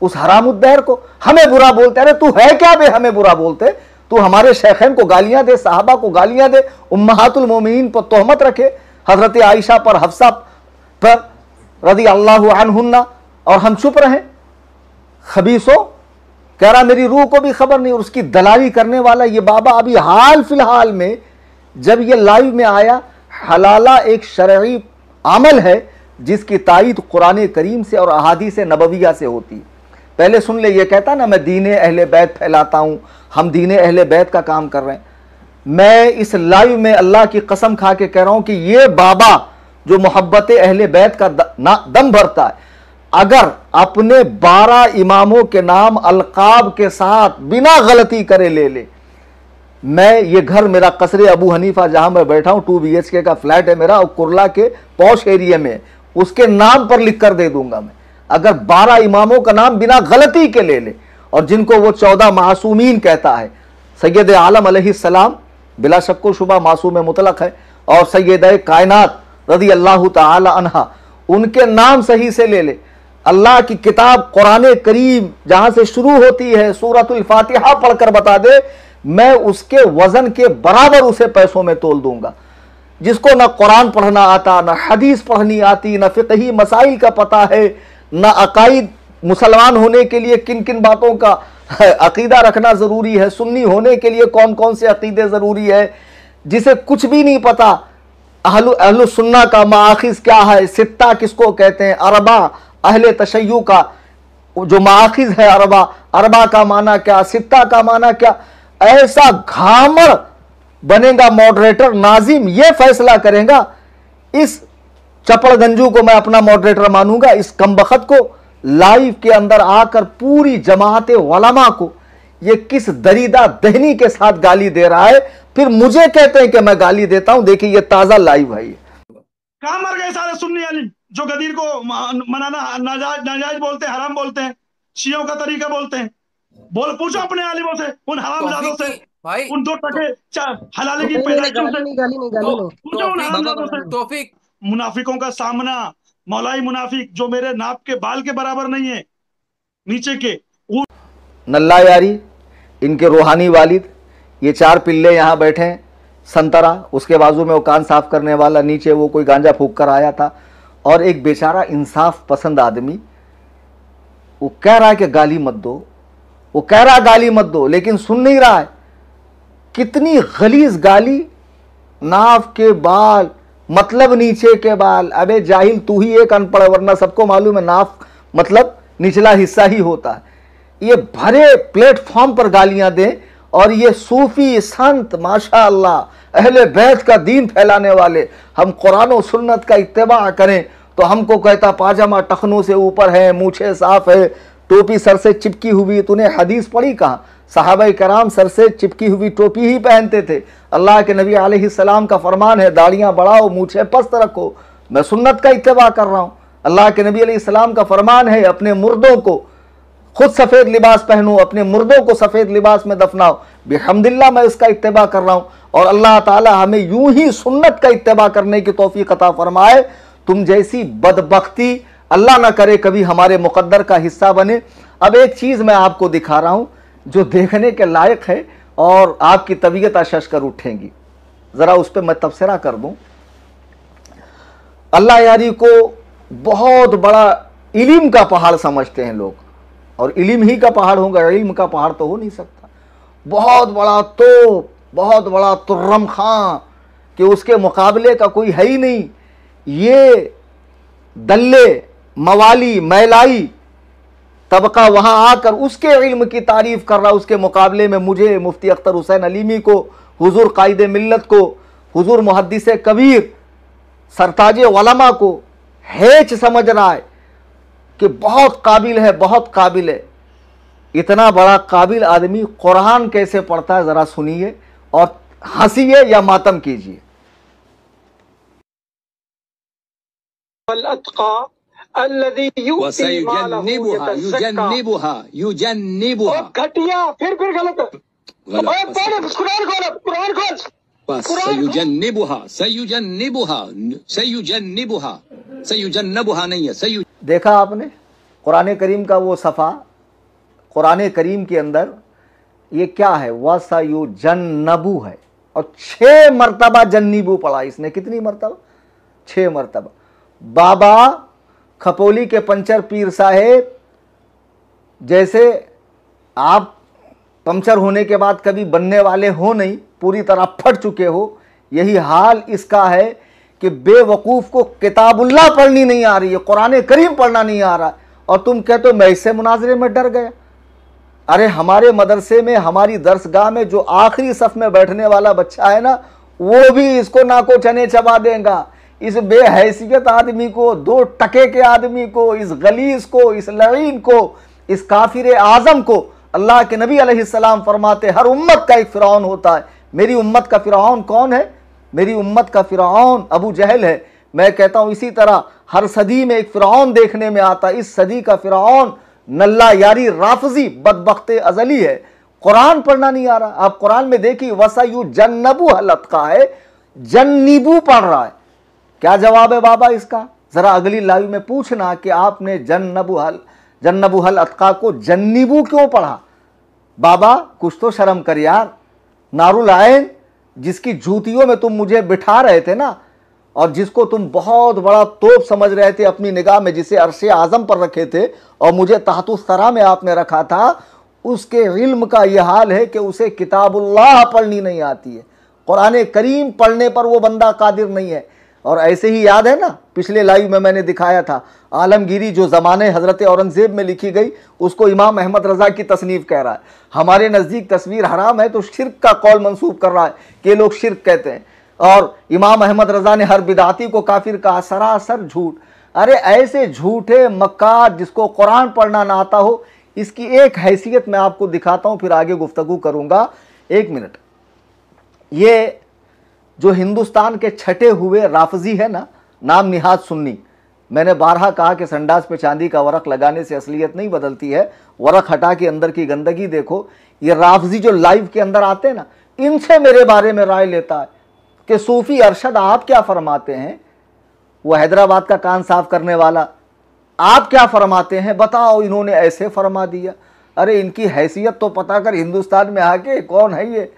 उस हरामुद्दहर को। हमें बुरा बोलते, अरे तू है क्या बे हमें बुरा बोलते, तू हमारे शेखैन को गालियां दे, साहबा को गालियां दे, उम्महातुल मोमिनीन पर तोहमत रखे, हजरत आयशा पर, हफ्सा पर रदी अल्लाह अन्हुन्ना, और हम चुप रहे। खबीसो कह रहा मेरी रूह को भी खबर नहीं, और उसकी दलाली करने वाला ये बाबा अभी हाल फिलहाल में जब ये लाइव में आया, हलाला एक शरई अमल है जिसकी तायीद कुरान करीम से और अहादीस नबविया से होती है। पहले सुन ले, ये कहता ना मैं दीन अहले बैत फैलाता हूं, हम दीन अहले बैत का काम कर रहे हैं। मैं इस लाइव में अल्लाह की कसम खा के कह रहा हूं कि ये बाबा जो मोहब्बत अहले बैत का दम भरता है, अगर अपने 12 इमामों के नाम अलकाब के साथ बिना गलती करे ले ले, मैं ये घर मेरा कसरे अबू हनीफा जहां मैं बैठा हूं 2 BHK का फ्लैट है मेरा, और कुरला के पौश एरिया में, उसके नाम पर लिख कर दे दूंगा मैं, अगर 12 इमामों का नाम बिना गलती के ले ले, और जिनको वो 14 मासूमीन कहता है। सैयद आलम अलैहिस्सलाम बिला शक्को शुबा मासूम मुतलक है, और सैयद कायनात रदी अल्लाह ताला अन्हा, उनके नाम सही से ले ले। अल्लाह की किताब कुरान करीम जहां से शुरू होती है सूरतुल फातिहा पढ़कर बता दे, मैं उसके वजन के बराबर उसे पैसों में तोल दूंगा। जिसको ना कुरान पढ़ना आता, ना हदीस पढ़नी आती, ना फिक़ही मसाइल का पता है, ना अकाईद, मुसलमान होने के लिए किन किन बातों का अकीदा रखना जरूरी है, सुन्नी होने के लिए कौन कौन से अकीदे जरूरी है, जिसे कुछ भी नहीं पता। अहलु सुन्ना का माखिज क्या है, सित्ता किसको कहते हैं, अरबा अहले तशय्यु का जो माखिज है, अरबा का माना क्या, सित्ता का माना क्या। ऐसा घामर बनेगा मॉडरेटर, नाजिम ये फैसला करेगा। इस चपड़गंजू को मैं अपना मॉडरेटर मानूंगा, इस कमबख्त को लाइव के अंदर आकर पूरी जमात उलमा को ये किस दरीदा दहनी के साथ गाली दे रहा है, फिर मुझे कहते हैं कि मैं गाली देता हूं। देखिए ये ताजा लाइव है। कहां मर गए सारे सुन्नी आलिम जो गदीर को मनाना नाजायज बोलते हैं, हराम बोलते हैं, शियों का तरीका बोलते हैं। पूछो अपने आलिमों से, उन हरामजादों से, उन 2 टके हलाले की पैदाइशों से, पूछो उन हरामजादों से। तौफीक मुनाफिकों का सामना, मौलाई मुनाफिक जो मेरे नाप के बाल के बराबर नहीं है, नीचे के नल्ला यारी, इनके रूहानी वालिद, ये 4 पिल्ले यहां बैठे हैं, संतरा उसके बाजू में वो कान साफ करने वाला, नीचे वो कोई गांजा फूंक कर आया था, और एक बेचारा इंसाफ पसंद आदमी, वो कह रहा है कि गाली मत दो, वो कह रहा है गाली मत दो, लेकिन सुन नहीं रहा है। कितनी गलीज गाली, नाफ के बाल मतलब नीचे के बाल। अबे जाहिल तू ही एक अनपढ़, वरना सबको मालूम है नाफ मतलब निचला हिस्सा ही होता है। ये भरे प्लेटफॉर्म पर गालियां दें, और ये सूफी संत माशाअल्लाह अहले बैत का दीन फैलाने वाले, हम कुरान और सुन्नत का इत्तेबा करें तो हमको कहता पाजामा टखनों से ऊपर है, मूछे साफ है, टोपी सर से चिपकी हुई। तूने हदीस पढ़ी कहाँ? सहाबा कराम सर से चिपकी हुई टोपी ही पहनते थे। अल्लाह के नबी अलैहिस्सलाम का फरमान है दाढ़ियां बढ़ाओ, मूछे पस्त रखो। मैं सुन्नत का इत्तेबा कर रहा हूँ। अल्लाह के नबी अलैहिस्सलाम का फरमान है अपने मुर्दों को खुद सफेद लिबास पहनो, अपने मुर्दों को सफेद लिबास में दफनाओ। बिहम्दिल्लाह मैं इसका इत्तेबा कर रहा हूं, और अल्लाह ताला हमें यूं ही सुन्नत का इत्तेबा करने की तौफीक अता फरमाए। तुम जैसी बदबख्ती अल्लाह ना करे कभी हमारे मुकद्दर का हिस्सा बने। अब एक चीज मैं आपको दिखा रहा हूं जो देखने के लायक है, और आपकी तबीयत अशश कर उठेंगी। जरा उस पर मैं तबसरा कर दूं। अल्लाह यारी को बहुत बड़ा इल्म का पहाड़ समझते हैं लोग, और इल्म ही का पहाड़ होगा, इल्म का पहाड़ तो हो नहीं सकता। बहुत बड़ा तोप, बहुत बड़ा तुर्रम खां कि उसके मुकाबले का कोई है ही नहीं। ये दल्ले मवाली मैलाई तबका वहां आकर उसके इल्म की तारीफ कर रहा, उसके मुकाबले में मुझे, मुफ्ती अख्तर हुसैन अलीमी को, हुजूर कायद मिल्लत को, हुजूर मुहद्दिस कबीर सरताज उलमा को हेच समझ रहा है कि बहुत काबिल है, बहुत काबिल है। इतना बड़ा काबिल आदमी कुरान कैसे पढ़ता है, जरा सुनिए और हंसिए या मातम कीजिए। घटिया, फिर गलत नहीं है। देखा आपने कुरान करीम का वो सफ़ा, कुरान करीम के अंदर ये क्या है, वसयुजन्नबु है, और 6 मरतबा जन्निबु पढ़ा इसने। कितनी मरतबा? 6 मरतबा। बाबा खपोली के पंचर पीर साहेब जैसे आप पंचर होने के बाद कभी बनने वाले हो नहीं, पूरी तरह फट चुके हो, यही हाल इसका है कि बेवकूफ़ को किताबुल्लाह पढ़नी नहीं आ रही है, कुरान करीम पढ़ना नहीं आ रहा है, और तुम कहते हो मैं इससे मुनाजरे में डर गया। अरे हमारे मदरसे में, हमारी दरसगाह में जो आखिरी सफ में बैठने वाला बच्चा है ना, वो भी इसको नाको चने चबा देगा। इस बेहैसियत आदमी को, 2 टके के आदमी को, इस गलीस को, इस लईन को, इस काफिर आजम को अल्लाह के नबी अलैहिस्सलाम फरमाते हर उम्मत का एक फ़िरऔन होता है। मेरी उम्मत का फ़िरऔन कौन है? मेरी उम्मत का फ़िरऔन अबू जहल है। मैं कहता हूँ इसी तरह हर सदी में एक फ़िरऔन देखने में आता है। इस सदी का फ़िरऔन नल्ला यारी राफजी बदबख्ते अजली है। कुरान पढ़ना नहीं आ रहा। आप कुरान में देखिए वसयुजन्नबु हलतका है, जन्निबू पढ़ रहा है। क्या जवाब है बाबा इसका? जरा अगली लाइव में पूछना कि आपने जन्नबु हल अतका को जन्निबू क्यों पढ़ा। बाबा कुछ तो शर्म कर यार। नारुल आयन जिसकी जूतियों में तुम मुझे बिठा रहे थे ना, और जिसको तुम बहुत बड़ा तोप समझ रहे थे अपनी निगाह में, जिसे अर्शे आजम पर रखे थे और मुझे तहतुस सरा में आपने रखा था, उसके इल्म का यह हाल है कि उसे किताबुल्लाह पढ़नी नहीं आती है। कुरान करीम पढ़ने पर वो बंदा कादिर नहीं है। और ऐसे ही याद है ना, पिछले लाइव में मैंने दिखाया था आलमगीरी जो ज़माने हज़रत औरंगज़ेब में लिखी गई, उसको इमाम अहमद रज़ा की तसनीफ़ कह रहा है। हमारे नज़दीक तस्वीर हराम है तो शिर्क का कौल मंसूब कर रहा है कि लोग शिर्क कहते हैं, और इमाम अहमद रज़ा ने हर बिदाती को काफिर कहा। सरासर झूठ। अरे ऐसे झूठे मक्कार जिसको कुरान पढ़ना ना आता हो, इसकी एक हैसियत मैं आपको दिखाता हूँ, फिर आगे गुफ्तगू करूँगा। 1 मिनट। ये जो हिंदुस्तान के छटे हुए राफजी है ना, नाम निहाद सुन्नी, मैंने बारहा कहा कि संडास पे चांदी का वरक लगाने से असलियत नहीं बदलती है, वरक हटा के अंदर की गंदगी देखो। ये राफजी जो लाइव के अंदर आते हैं ना, इनसे मेरे बारे में राय लेता है कि सूफी अरशद आप क्या फरमाते हैं। वो हैदराबाद का कान साफ करने वाला, आप क्या फरमाते हैं बताओ, इन्होंने ऐसे फरमा दिया। अरे इनकी हैसियत तो पता कर, हिंदुस्तान में आके कौन है ये।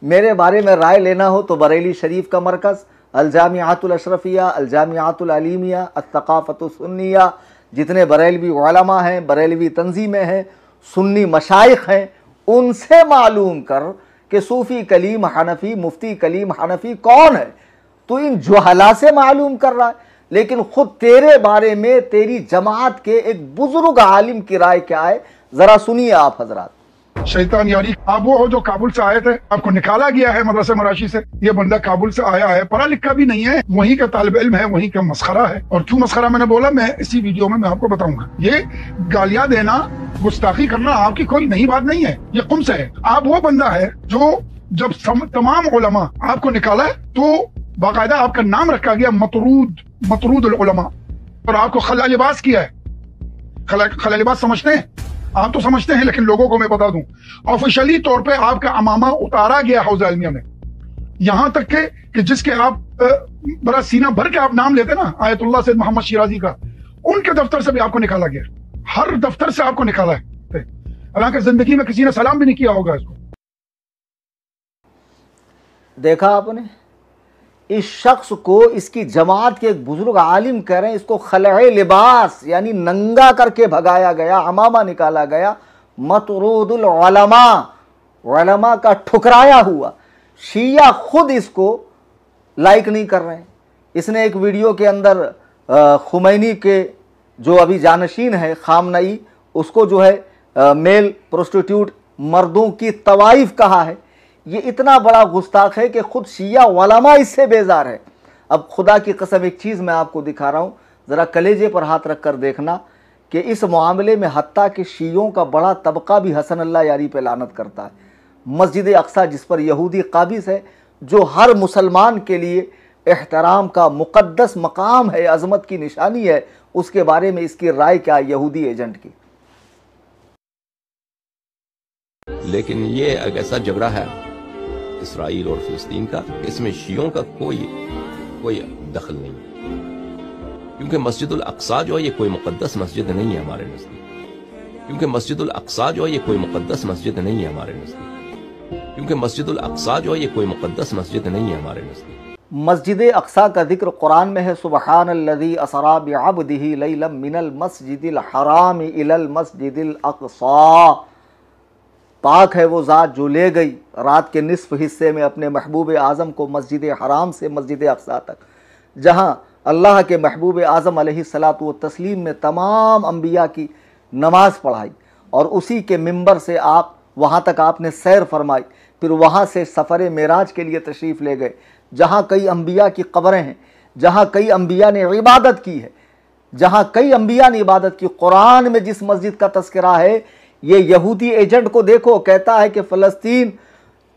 मेरे बारे में राय लेना हो तो बरेली शरीफ का मरकज़ अल-जामियातुल अशरफिया, अल-जामियातुल अलीमिया, अत-तक़ाफ़तुस सुन्निया, जितने बरेलवी उलमा हैं, बरेलवी तंजीमें हैं, सुन्नी मशाइख हैं, उनसे मालूम कर कि सूफ़ी कलीम हनफ़ी, मुफ्ती कलीम हनफ़ी कौन है। तो इन जुहला से मालूम कर रहा है, लेकिन ख़ुद तेरे बारे में तेरी जमात के एक बुजुर्ग आलिम की राय क्या है, ज़रा सुनिए आप हजरात। शैतान यारी, आप वो हो जो काबुल से आए थे, आपको निकाला गया है मदरसा मराशी से। ये बंदा काबुल से आया है, पढ़ा लिखा भी नहीं है, वहीं का तालिब इल्म है, वहीं का मस्खरा है। और क्यों मस्खरा मैंने बोला, मैं इसी वीडियो में मैं आपको बताऊंगा। ये गालियां देना, गुस्ताखी करना आपकी कोई नई बात नहीं है, ये कुम से है। आप वो बंदा है जो जब तमाम उलमा आपको निकाला है तो बाकायदा आपका नाम रखा गया मतरूद उलमा, और आपको खला लिबास किया है। खला लिबास समझते हैं आप? तो समझते हैं, लेकिन लोगों को मैं बता दूं, ऑफिशियली तौर पे आपका अमामा उतारा गया हौज़ इल्मिया में। यहां तक के कि जिसके आप बड़ा सीना भर के आप नाम लेते ना, आयतुल्लाह सैयद मोहम्मद शिराजी का, उनके दफ्तर से भी आपको निकाला गया। हर दफ्तर से आपको निकाला है। हालांकि जिंदगी में किसी ने सलाम भी नहीं किया होगा इसको। देखा आपने, इस शख्स को इसकी जमात के एक बुजुर्ग आलिम कह रहे हैं इसको खलए लिबास यानी नंगा करके भगाया गया, अमामा निकाला गया, मतरूदुल उलमा, उलमा का ठुकराया हुआ। शिया खुद इसको लाइक नहीं कर रहे हैं। इसने एक वीडियो के अंदर खुमैनी के जो अभी जानशीन है खामनई, उसको जो है मेल प्रोस्टिट्यूट मर्दों की तवाइफ कहा है। ये इतना बड़ा गुस्ताख है कि खुद शिया उलमा इससे बेजार है। अब खुदा की कसम एक चीज़ मैं आपको दिखा रहा हूँ, ज़रा कलेजे पर हाथ रख कर देखना कि इस मामले में हत्ता कि शियों का बड़ा तबका भी हसन अल्लाह यारी पे लानत करता है। मस्जिद अक्सा जिस पर यहूदी काबिज है, जो हर मुसलमान के लिए एहतराम का मुक़द्दस मकाम है, अज़मत की निशानी है, उसके बारे में इसकी राय क्या यहूदी एजेंट की। लेकिन ये एक ऐसा झगड़ा है इसराइल और फिलिस्तीन का, इसमें शियों का कोई दखल नहीं, क्योंकि मस्जिदुल अक्सा जो है ये कोई मुक़द्दस मस्जिद नहीं है हमारे नज़दीक, क्योंकि मस्जिदुल अक्सा जो है ये कोई मुक़द्दस मस्जिद नहीं है हमारे नज़दीक, क्योंकि मस्जिदुल अक्सा जो है ये कोई मुक़द्दस मस्जिद नहीं है हमारे नज़दीक। मस्जिद अक्सा का जिक्र कुरान में है, सुबहानल्लज़ी असरा बिअब्दिही लैलन मिनल मस्जिदिल हराम इलल मस्जिदिल अक्सा। पाक है वो ज़ात जो ले गई रात के निसफ हिस्से में अपने महबूब आज़म को मस्जिद हराम से मस्जिद अक्सा तक, जहाँ अल्लाह के महबूब आज़म अलैहिस्सलातु व तस्लीम ने तमाम अम्बिया की नमाज पढ़ाई और उसी के मिंबर से आप वहाँ तक आपने सैर फरमाई, फिर वहाँ से सफ़र मेराज के लिए तशरीफ़ ले गए, जहाँ कई अम्बिया की कब्रें हैं, जहाँ कई अम्बिया ने इबादत की है, जहाँ कई अम्बिया ने इबादत की। कुरान में जिस मस्जिद का तस्करा है, ये यहूदी एजेंट को देखो, कहता है कि फ़लस्तीन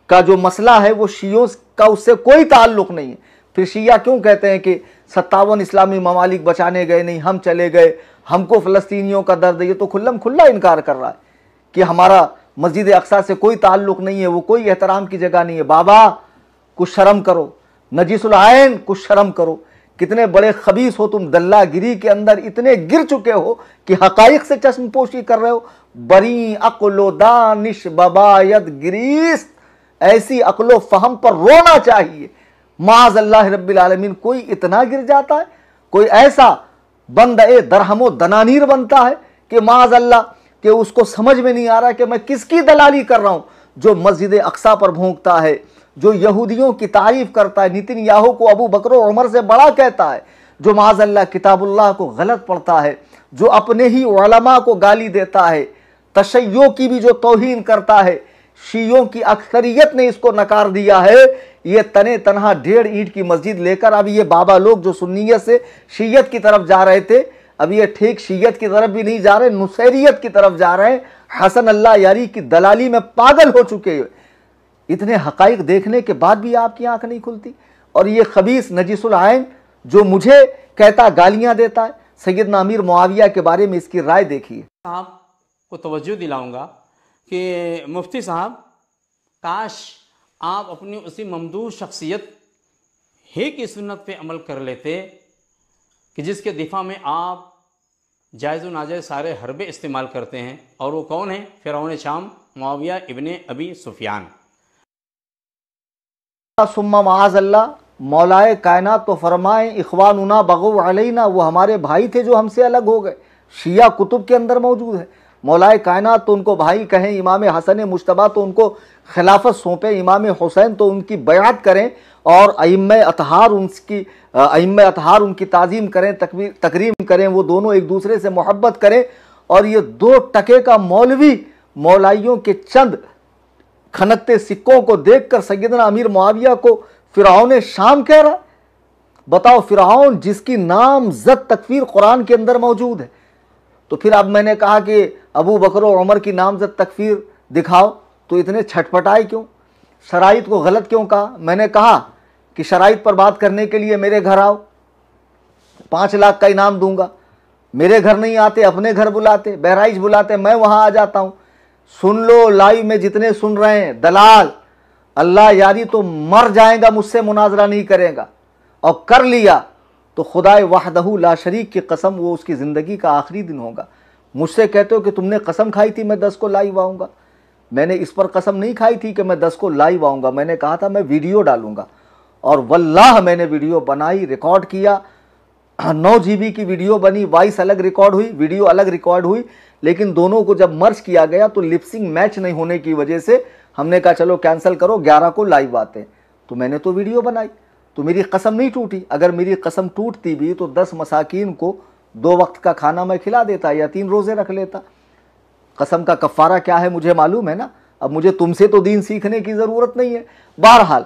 का जो मसला है वो शियों का उससे कोई ताल्लुक़ नहीं है। फिर शिया क्यों कहते हैं कि 57 इस्लामी ममालिक बचाने गए नहीं, हम चले गए, हमको फ़लस्तीनियों का दर्द है। ये तो खुल्लम खुल्ला इनकार कर रहा है कि हमारा मस्जिद अक्सा से कोई ताल्लुक़ नहीं है, वो कोई एहतराम की जगह नहीं है। बाबा कुछ शर्म करो, नजीसुल आयन कुछ शर्म करो। कितने बड़े खबीस हो तुम, दल्लागिरी के अंदर इतने गिर चुके हो कि हकाइक से चश्म पोशी कर रहे हो। बरी अक्लो दानिश बबायत गिरीस, ऐसी अक्लो फहम पर रोना चाहिए। माज़ अल्लाह रब्बिल आलमीन, कोई इतना गिर जाता है, कोई ऐसा बंदे दरहमो दनानीर बनता है कि माज़ अल्लाह कि उसको समझ में नहीं आ रहा कि मैं किसकी दलाली कर रहा हूँ। जो मस्जिद अक्सा पर भोंकता है, जो यहूदियों की तारीफ करता है, नेतन्याहू को अबू बकर और उमर से बड़ा कहता है, जो माज़अल्लाह किताबुल्लाह को गलत पढ़ता है, जो अपने ही उलमा को गाली देता है, तशय्यो की भी जो तौहीन करता है, शियों की अक्सरियत ने इसको नकार दिया है। ये तने तनहा 1.5 ईंट की मस्जिद लेकर अब ये बाबा लोग जो सुन्नियत से शीयत की तरफ जा रहे थे, अब ये ठीक शीयत की तरफ भी नहीं जा रहे, नुसैरियत की तरफ जा रहे हैं। हसन अल्लाह यारी की दलाली में पागल हो चुके हैं। इतने हकाइक देखने के बाद भी आपकी आंख नहीं खुलती। और ये खबीस नजीसुल आयन जो मुझे कहता, गालियां देता है, सैयदना अमीर मुआविया के बारे में इसकी राय देखिए। साहब को तवज्जो दिलाऊंगा कि मुफ्ती साहब, काश आप अपनी उसी ममदूह शख्सियत ही की सुन्नत पे अमल कर लेते कि जिसके दिफा में आप जायज़ व नाजायज़ सारे हरबे इस्तेमाल करते हैं। और वो कौन है? फ़िरौन शाम मुआविया इब्ने अबी सुफियान। सुम्मा माअज़ल्लाह, मौलाए कायनात तो फरमाए इख्वानुना बगू अलैना, वो हमारे भाई थे जो हमसे अलग हो गए। शिया कुतुब के अंदर मौजूद है। मौलाए कायनात तो उनको भाई कहें, इमाम हसन मुश्तबा तो उनको खिलाफत सौंपें, इमाम हुसैन तो उनकी बयात करें, और अइम्मे अतहार उनकी ताज़ीम करें, तकरीम करें, वो दोनों एक दूसरे से मोहब्बत करें। और ये 2 टके का मौलवी मौलाइयों के चंद खनकते सिक्कों को देखकर सैयदना अमीर मुआविया को फ़िरौन शाम कह रहा। बताओ, फ़िरौन जिसकी नामज़द तकफीर कुरान के अंदर मौजूद है। तो फिर अब मैंने कहा कि अबू बकर और उमर की नामज़द तकफीर दिखाओ, तो इतने छटपटाए क्यों? शराइत को गलत क्यों कहा? मैंने कहा कि शराइत पर बात करने के लिए मेरे घर आओ, 5 लाख का इनाम दूंगा। मेरे घर नहीं आते, अपने घर बुलाते, बहराइच बुलाते, मैं वहाँ आ जाता हूँ। सुन लो, लाइव में जितने सुन रहे हैं, दलाल अल्लाह यारी तो मर जाएगा, मुझसे मुनाजरा नहीं करेगा, और कर लिया तो खुदाए वहदहू ला शरीक की कसम, वो उसकी ज़िंदगी का आखिरी दिन होगा। मुझसे कहते हो कि तुमने कसम खाई थी मैं 10 को लाइव आऊँगा। मैंने इस पर कसम नहीं खाई थी कि मैं 10 को लाइव आऊँगा। मैंने कहा था मैं वीडियो डालूँगा और वल्लाह मैंने वीडियो बनाई, रिकॉर्ड किया, 9 GB की वीडियो बनी, वॉइस अलग रिकॉर्ड हुई, वीडियो अलग रिकॉर्ड हुई, लेकिन दोनों को जब मर्ज किया गया तो लिपसिंग मैच नहीं होने की वजह से हमने कहा चलो कैंसिल करो, 11 को लाइव आते हैं। तो मैंने तो वीडियो बनाई, तो मेरी कसम नहीं टूटी। अगर मेरी कसम टूटती भी तो 10 मसाकीन को 2 वक्त का खाना मैं खिला देता या 3 रोज़े रख लेता। कसम का कफ़ारा क्या है मुझे मालूम है ना। अब मुझे तुमसे तो दीन सीखने की ज़रूरत नहीं है। बहरहाल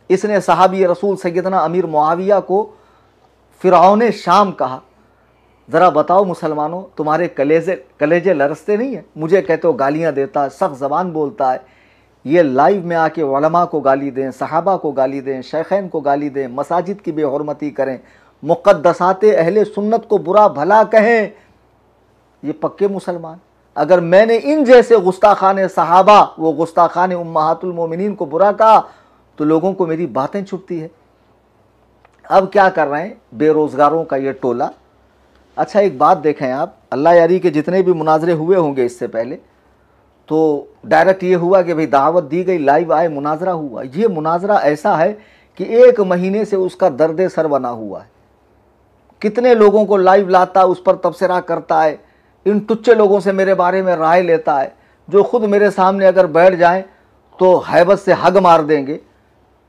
इसने सहाबी रसूल सैयदना अमीर मुआविया को फ़िरऔन शाम कहा। ज़रा बताओ मुसलमानों, तुम्हारे कलेजे लरसते नहीं है? मुझे कहते हो गालियाँ देता है, सख्त ज़बान बोलता है। ये लाइव में आके उलमा को गाली दें, सहाबा को गाली दें, शेखैन को गाली दें, मसाजिद की बेहुरमती करें, मुक़द्दसात अहले सुन्नत को बुरा भला कहें, ये पक्के मुसलमान। अगर मैंने इन जैसे गुस्ताखान सहाबा व गुस्ताखान उम्महातुल मोमिनीन को बुरा कहा तो लोगों को मेरी बातें छुपती है। अब क्या कर रहे हैं बेरोज़गारों का ये टोला। अच्छा एक बात देखें आप, अल्लाह यारी के जितने भी मुनाजरे हुए होंगे इससे पहले, तो डायरेक्ट ये हुआ कि भाई दावत दी गई, लाइव आए, मुनाजरा हुआ। ये मुनाजरा ऐसा है कि 1 महीने से उसका दर्द सर बना हुआ है। कितने लोगों को लाइव लाता, उस पर तबसरा करता है, इन टुच्चे लोगों से मेरे बारे में राय लेता है, जो खुद मेरे सामने अगर बैठ जाएं तो हैबत से हग मार देंगे।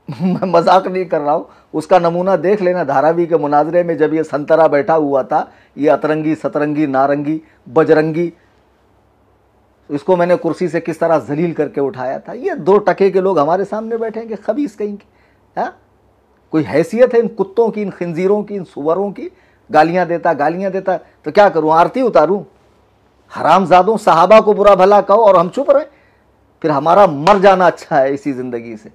मैं मजाक नहीं कर रहा हूँ। उसका नमूना देख लेना धारावी के मुनाजरे में, जब ये संतरा बैठा हुआ था, ये अतरंगी, सतरंगी, नारंगी, बजरंगी, इसको मैंने कुर्सी से किस तरह जलील करके उठाया था। ये 2 टके के लोग हमारे सामने बैठेंगे, खबीस कहीं के। हाँ, कोई हैसियत है इन कुत्तों की, इन खिंजीरों की, इन सुवरों की? गालियाँ देता तो क्या करूँ, आरती उतारूँ? हरामजादों, सहाबा को बुरा भला कहो और हम चुप रहे, फिर हमारा मर जाना अच्छा है इसी ज़िंदगी से।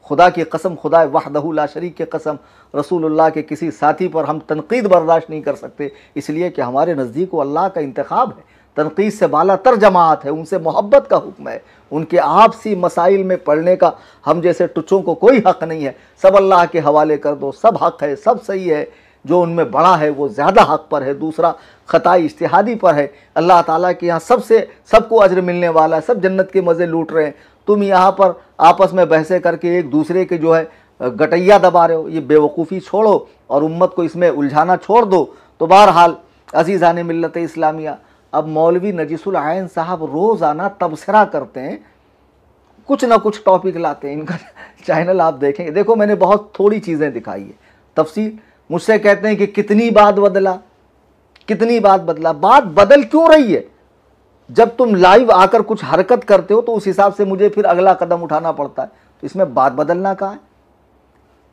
खुदा की कसम, खुदा वहदहू ला शरीक के कसम, रसूलुल्लाह के किसी साथी पर हम तनकीद बर्दाश्त नहीं कर सकते, इसलिए कि हमारे नज़दीक वो अल्लाह का इंतखाब है। तनकीद से बाला तर जमात है, उनसे मोहब्बत का हुक्म है, उनके आपसी मसाइल में पढ़ने का हम जैसे टुच्चों को कोई हक़ नहीं है। सब अल्लाह के हवाले कर दो, सब हक़ है, सब सही है। जो उनमें बड़ा है वो ज़्यादा हक़ पर है, दूसरा ख़ताई इज्तिहादी पर है। अल्लाह ताला के यहाँ सबको अज्र मिलने वाला है, सब जन्नत के मज़े लूट रहे हैं। तुम यहाँ पर आपस में बहसें करके एक दूसरे के जो है गटैया दबा रहे हो। ये बेवकूफ़ी छोड़ो और उम्मत को इसमें उलझाना छोड़ दो। तो बहरहाल अज़ीज़ान मिल्लत इस्लामिया, अब मौलवी नजीसुल आयन साहब रोज़ाना तबसरा करते हैं, कुछ ना कुछ टॉपिक लाते हैं। इनका चैनल आप देखेंगे, देखो मैंने बहुत थोड़ी चीज़ें दिखाई है तफसील। मुझसे कहते हैं कि कितनी बात बदला, कितनी बात बदला। बात बदल क्यों रही है? जब तुम लाइव आकर कुछ हरकत करते हो तो उस हिसाब से मुझे फिर अगला कदम उठाना पड़ता है। तो इसमें बात बदलना कहाँ है?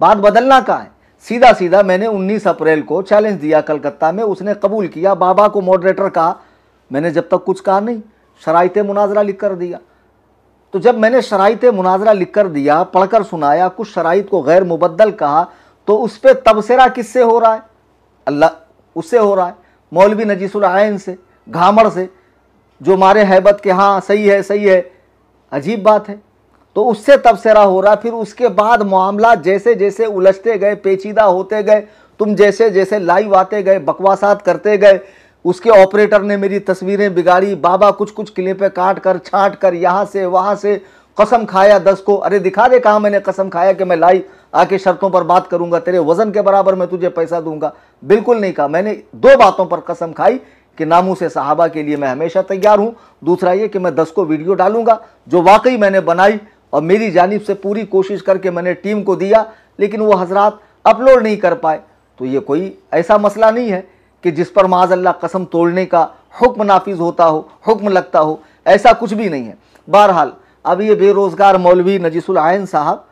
बात बदलना कहाँ है? सीधा सीधा मैंने 19 अप्रैल को चैलेंज दिया कलकत्ता में, उसने कबूल किया। बाबा को मॉडरेटर कहा, मैंने जब तक कुछ कहा नहीं, शराइते मुनाजरा लिख कर दिया। तो जब मैंने शराइते मुनाजरा लिख कर दिया, पढ़कर सुनाया, कुछ शराइत को गैर मुबद्दल कहा, तो उस पर तबसरा किससे हो रहा है? अल्लाह उससे हो रहा है, मौलवी नजीसुल आयन से, घामड़ से, जो मारे हैबत के हाँ सही है सही है। अजीब बात है। तो उससे तबसरा हो रहा। फिर उसके बाद मामला जैसे जैसे उलझते गए, पेचीदा होते गए, तुम जैसे जैसे लाइव आते गए, बकवासात करते गए, उसके ऑपरेटर ने मेरी तस्वीरें बिगाड़ी। बाबा कुछ कुछ क्लिपें काट कर छांट कर यहाँ से वहाँ से कसम खाया 10 को। अरे दिखा दे कहाँ मैंने कसम खाया कि मैं लाइव आके शर्तों पर बात करूंगा, तेरे वजन के बराबर मैं तुझे पैसा दूंगा। बिल्कुल नहीं कहा। मैंने 2 बातों पर कसम खाई कि नामूसे सहाबा के लिए मैं हमेशा तैयार हूं। दूसरा ये कि मैं 10 को वीडियो डालूंगा जो वाकई मैंने बनाई और मेरी जानिब से पूरी कोशिश करके मैंने टीम को दिया, लेकिन वो हजरात अपलोड नहीं कर पाए। तो ये कोई ऐसा मसला नहीं है कि जिस पर माज़अल्लाह कसम तोड़ने का हुक्म नाफिज होता हो, हुक्म लगता हो, ऐसा कुछ भी नहीं है। बहरहाल अब ये बेरोज़गार मौलवी नजीसुल आयन साहब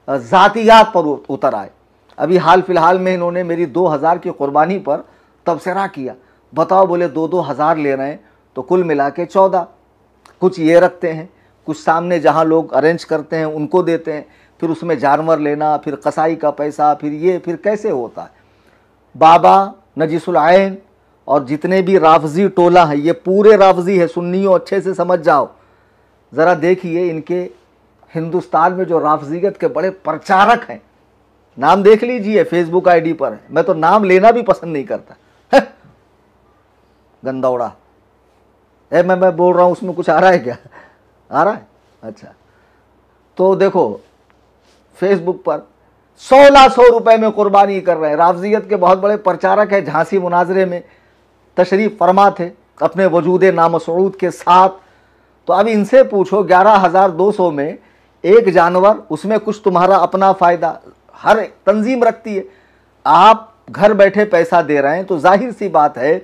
ज़ातियात पर उतर आए। अभी हाल फिलहाल में इन्होंने मेरी 2000 की कुर्बानी पर तबसरा किया। बताओ, बोले 2-2 हज़ार ले रहे हैं, तो कुल मिला के 14। कुछ ये रखते हैं, कुछ सामने जहाँ लोग अरेंज करते हैं उनको देते हैं, फिर उसमें जानवर लेना, फिर कसाई का पैसा, फिर ये, फिर कैसे होता है। बाबा नजीसुल आयन और जितने भी राफजी टोला है, ये पूरे राफजी है, सुन्नियों अच्छे से समझ जाओ। ज़रा देखिए इनके हिंदुस्तान में जो राफजियत के बड़े प्रचारक हैं, नाम देख लीजिए, फेसबुक आईडी पर है। मैं तो नाम लेना भी पसंद नहीं करता। गंदौड़ा मैं बोल रहा हूँ, उसमें कुछ आ रहा है क्या? आ रहा है? अच्छा। तो देखो फेसबुक पर 1600 रुपए में कुर्बानी कर रहे हैं। राफजियत के बहुत बड़े प्रचारक है, झांसी मुनाजरे में तशरीफ फरमा थे अपने वजूद नामसूद के साथ। तो अब इनसे पूछो 11,200 में एक जानवर, उसमें कुछ तुम्हारा अपना फ़ायदा, हर तंजीम रखती है। आप घर बैठे पैसा दे रहे हैं तो जाहिर सी बात है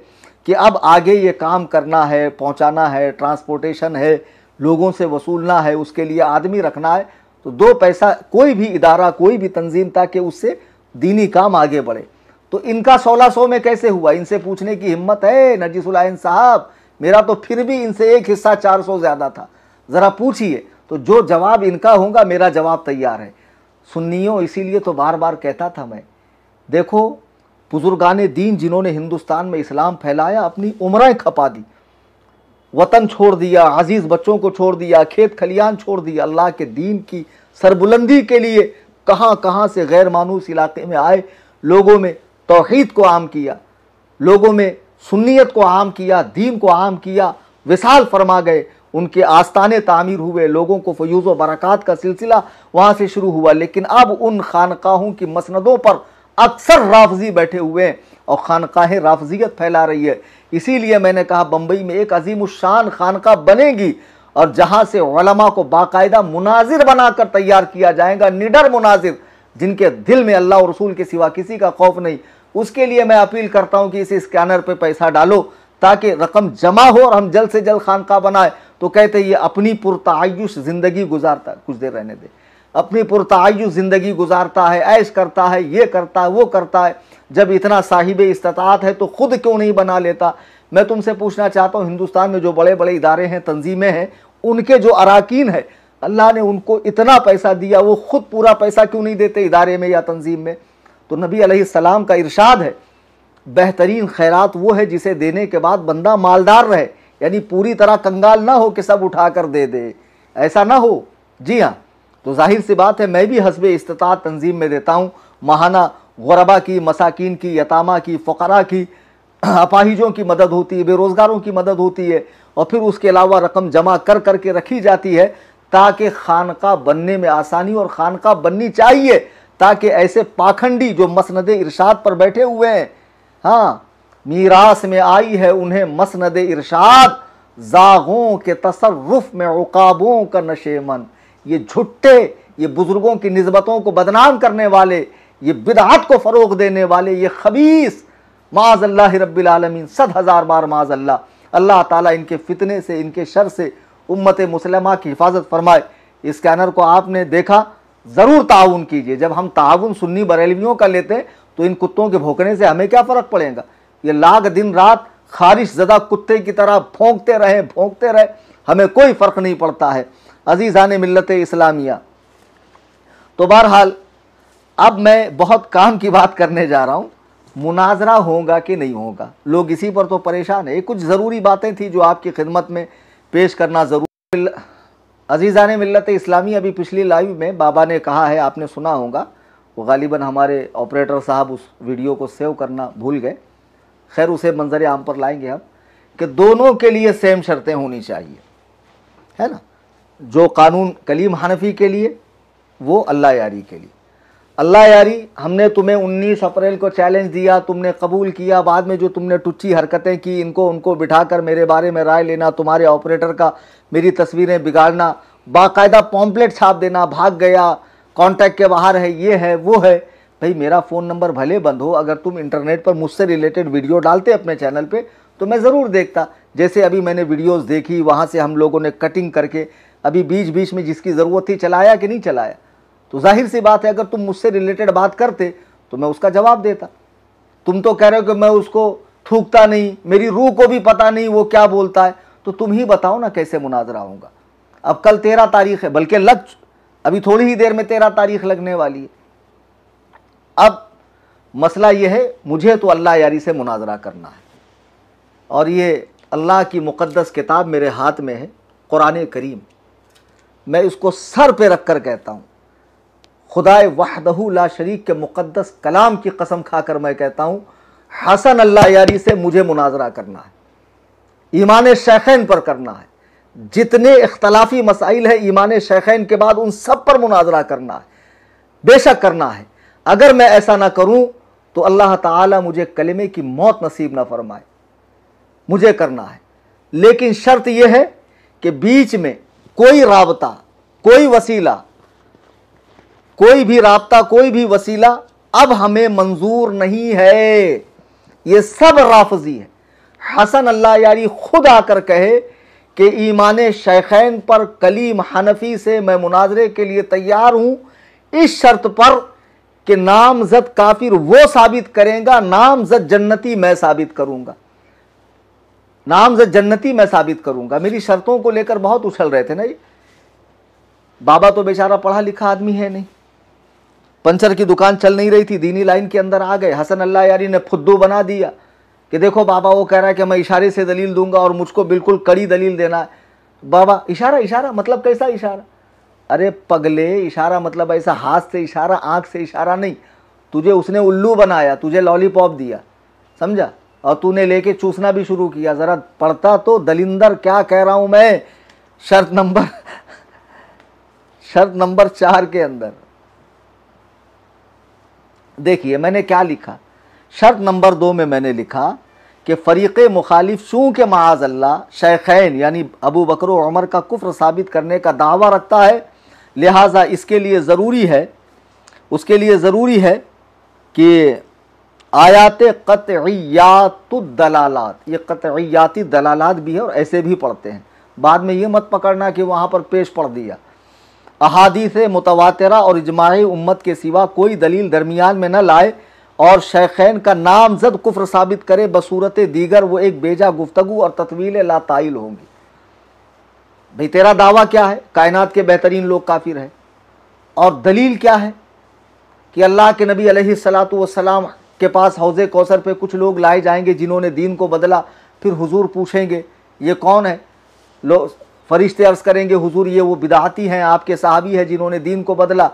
कि अब आगे ये काम करना है, पहुंचाना है, ट्रांसपोर्टेशन है, लोगों से वसूलना है, उसके लिए आदमी रखना है। तो दो पैसा कोई भी इदारा, कोई भी तंजीम, ताकि उससे दीनी काम आगे बढ़े। तो इनका 1600 में कैसे हुआ? इनसे पूछने की हिम्मत है नरजिसुल आइन साहब? मेरा तो फिर भी इनसे एक हिस्सा 400 ज़्यादा था, ज़रा पूछिए। तो जो जवाब इनका होगा मेरा जवाब तैयार है। सुन्नियों, इसीलिए तो बार बार कहता था मैं, देखो बुजुर्गाने दीन जिन्होंने हिंदुस्तान में इस्लाम फैलाया, अपनी उम्रें खपा दी, वतन छोड़ दिया, अजीज़ बच्चों को छोड़ दिया, खेत खलियान छोड़ दिया, अल्लाह के दीन की सरबुलंदी के लिए कहाँ कहाँ से गैर मानूस इलाके में आए, लोगों में तौहीद को आम किया, लोगों में सुन्नियत को आम किया, दीन को आम किया, विसाल फरमा गए, उनके आस्ताने तामीर हुए, लोगों को फयूज़ व बरक़ात का सिलसिला वहाँ से शुरू हुआ। लेकिन अब उन खानकाहों की मसनदों पर अक्सर राफजी बैठे हुए हैं और खानकाहें राफजियत फैला रही है। इसीलिए मैंने कहा बम्बई में एक अजीमुशान खानका बनेगी और जहाँ से उलमा को बाकायदा मुनाजिर बनाकर तैयार किया जाएगा, निडर मुनाजिर जिनके दिल में अल्लाह और रसूल के सिवा किसी का खौफ नहीं। उसके लिए मैं अपील करता हूँ कि इस स्कैनर पे पैसा डालो ताकि रकम जमा हो और हम जल्द से जल्द खानका बनाए। तो कहते ये अपनी पुरतायुश ज़िंदगी गुजारता, कुछ देर रहने दे, अपनी पुरतायुश ज़िंदगी गुजारता है, ऐश करता है, ये करता है, वो करता है। जब इतना साहिब इस्तात है तो खुद क्यों नहीं बना लेता? मैं तुमसे पूछना चाहता हूँ, हिंदुस्तान में जो बड़े बड़े इदारे हैं, तंजीमें हैं, उनके जो अराकीन है, अल्लाह ने उनको इतना पैसा दिया, वो खुद पूरा पैसा क्यों नहीं देते इदारे में या तंजीम में? तो नबी अलैहिस्सलाम का इरशाद है, बेहतरीन खैरात वो है जिसे देने के बाद बंदा मालदार रहे, यानी पूरी तरह कंगाल ना हो कि सब उठा कर दे दे, ऐसा ना हो। जी हाँ, तो जाहिर सी बात है मैं भी हस्बे इस्तात तंजीम में देता हूँ। माहाना गुरबा की, मसाकिन की, यतामा की, फ़क़रा की, अपाहिजों की मदद होती है, बेरोज़गारों की मदद होती है, और फिर उसके अलावा रकम जमा कर कर के रखी जाती है ताकि खानका बनने में आसानी, और खानका बननी चाहिए ताकि ऐसे पाखंडी जो मसनद इरशाद पर बैठे हुए हैं, हाँ, मीरास में आई है उन्हें मसनद इरशाद, जागों के तसर्रुफ में उकाबों का नशेमन। ये झुट्टे, ये बुजुर्गों की निस्बतों को बदनाम करने वाले, ये बिदअत को फ़रोग देने वाले, ये खबीस, माज़अल्लाह रब्बिल आलमीन, 100,000 बार माज़अल्लाह, अल्लाह ताला इनके फितने से, इनके शर से उम्मत मुस्लिमा की हिफाजत फरमाए। इस स्कैनर को आपने देखा, ज़रूर ताउन कीजिए। जब हम ताउन सुन्नी बरेलवियों का लेते हैं तो इन कुत्तों के भौंकने से हमें क्या फ़र्क पड़ेगा? ये लाग दिन रात खारिश ज़दा कुत्ते की तरह भौंकते रहे, हमें कोई फ़र्क नहीं पड़ता है। अजीज़ान मिल्लत इस्लामिया, तो बहरहाल अब मैं बहुत काम की बात करने जा रहा हूँ। मुनाजरा होगा कि नहीं होगा, लोग इसी पर तो परेशान है। कुछ ज़रूरी बातें थी जो आपकी खिदमत में पेश करना ज़रूरी। अजीज़ान मिल्लत इस्लामी, अभी पिछली लाइव में बाबा ने कहा है, आपने सुना होगा, वो गालिबन हमारे ऑपरेटर साहब उस वीडियो को सेव करना भूल गए, खैर उसे मंजर आम पर लाएंगे हम, कि दोनों के लिए सेम शर्तें होनी चाहिए, है ना। जो कानून कलीम हनफी के लिए, वो अल्लाह यारी के लिए। अल्लाह यारी, हमने तुम्हें 19 अप्रैल को चैलेंज दिया, तुमने कबूल किया, बाद में जो तुमने टुच्ची हरकतें की, इनको उनको बिठाकर मेरे बारे में राय लेना, तुम्हारे ऑपरेटर का मेरी तस्वीरें बिगाड़ना, बाकायदा पॉम्पलेट छाप देना, भाग गया, कॉन्टैक्ट के बाहर है, ये है वो है। भाई मेरा फ़ोन नंबर भले बंद हो, अगर तुम इंटरनेट पर मुझसे रिलेटेड वीडियो डालते अपने चैनल पे तो मैं ज़रूर देखता। जैसे अभी मैंने वीडियोस देखी, वहाँ से हम लोगों ने कटिंग करके अभी बीच बीच में जिसकी ज़रूरत थी चलाया कि नहीं चलाया। तो जाहिर सी बात है अगर तुम मुझसे रिलेटेड बात करते तो मैं उसका जवाब देता। तुम तो कह रहे हो कि मैं उसको थूकता नहीं, मेरी रूह को भी पता नहीं वो क्या बोलता है, तो तुम ही बताओ ना कैसे मुनाजरा होगा। अब कल 13 तारीख है, बल्कि अभी थोड़ी ही देर में 13 तारीख लगने वाली है। अब मसला यह है, मुझे तो अल्लाह यारी से मुनाजरा करना है, और ये अल्लाह की मुक़द्दस किताब मेरे हाथ में है, कुरान करीम। मैं इसको सर पे रख कर कहता हूँ, खुदाए वहदहू ला शरीक के मुक़द्दस कलाम की कसम खाकर मैं कहता हूँ, हसन अल्लाह यारी से मुझे मुनाजरा करना है, ईमान शैखैन पर करना है। जितने इख्तलाफी मसाइल है ईमान शैखैन के बाद उन सब पर मुनाजरा करना है, बेशक करना है। अगर मैं ऐसा ना करूं तो अल्लाह ताला मुझे कलिमे की मौत नसीब ना फरमाए, मुझे करना है। लेकिन शर्त यह है कि बीच में कोई राबता, कोई वसीला, कोई भी राबता, कोई भी वसीला अब हमें मंजूर नहीं है। ये सब राफजी है। हसन अल्लाह यारी खुद आकर कहे कि ईमान शेखैन पर कलीम हनफी से मैं मुनाजरे के लिए तैयार हूं, इस शर्त पर कि नामजद काफिर वो साबित करेगा, नामजद जन्नती मैं साबित करूंगा, नामजद जन्नती मैं साबित करूंगा। मेरी शर्तों को लेकर बहुत उछल रहे थे ना ये। बाबा तो बेचारा पढ़ा लिखा आदमी है नहीं, पंचर की दुकान चल नहीं रही थी, दीनी लाइन के अंदर आ गए। हसन अल्लाह यारी ने फुद्दू बना दिया कि देखो बाबा वो कह रहा है कि मैं इशारे से दलील दूंगा और मुझको बिल्कुल कड़ी दलील देना है। बाबा इशारा, इशारा मतलब कैसा इशारा? अरे पगले, इशारा मतलब ऐसा हाथ से इशारा, आंख से इशारा नहीं। तुझे उसने उल्लू बनाया, तुझे लॉलीपॉप दिया, समझा, और तूने लेके चूसना भी शुरू किया। जरा पढ़ता तो दलिंदर, क्या कह रहा हूं मैं। शर्त नंबर 4 के अंदर देखिए मैंने क्या लिखा। शर्त नंबर 2 में मैंने लिखा कि फरीक़े मुखालिफ चूँकि माअज़ल्लाह शेखैन यानी अबू बकर और उमर का कुफ्र साबित करने का दावा रखता है, लिहाजा इसके लिए ज़रूरी है, उसके लिए ज़रूरी है कि आयात क़त्इयातुद दलालात, ये क़त्इयाती दलालात भी है और ऐसे भी पढ़ते हैं, बाद में ये मत पकड़ना कि वहाँ पर पेश पढ़ दिया। अहादीस मुतवातिरा और इजमाई उम्मत के सिवा कोई दलील दरमियान में न लाए और शेखैन का नामजद कुफ्र साबित करे, बसूरत दीगर वो एक बेजा गुफ्तगू और तत्वील ला ताइल होंगी। भाई तेरा दावा क्या है? कायनात के बेहतरीन लोग काफिर हैं, और दलील क्या है कि अल्लाह के नबी अलैहिस्सलातु वस्सलाम के पास हौज़े कौसर पे कुछ लोग लाए जाएंगे जिन्होंने दीन को बदला। फिर हुजूर पूछेंगे ये कौन है? लोग फरिश्ते अर्ज़ करेंगे हुजूर ये वो बिदअती हैं, आपके सहाबी हैं जिन्होंने दीन को बदला,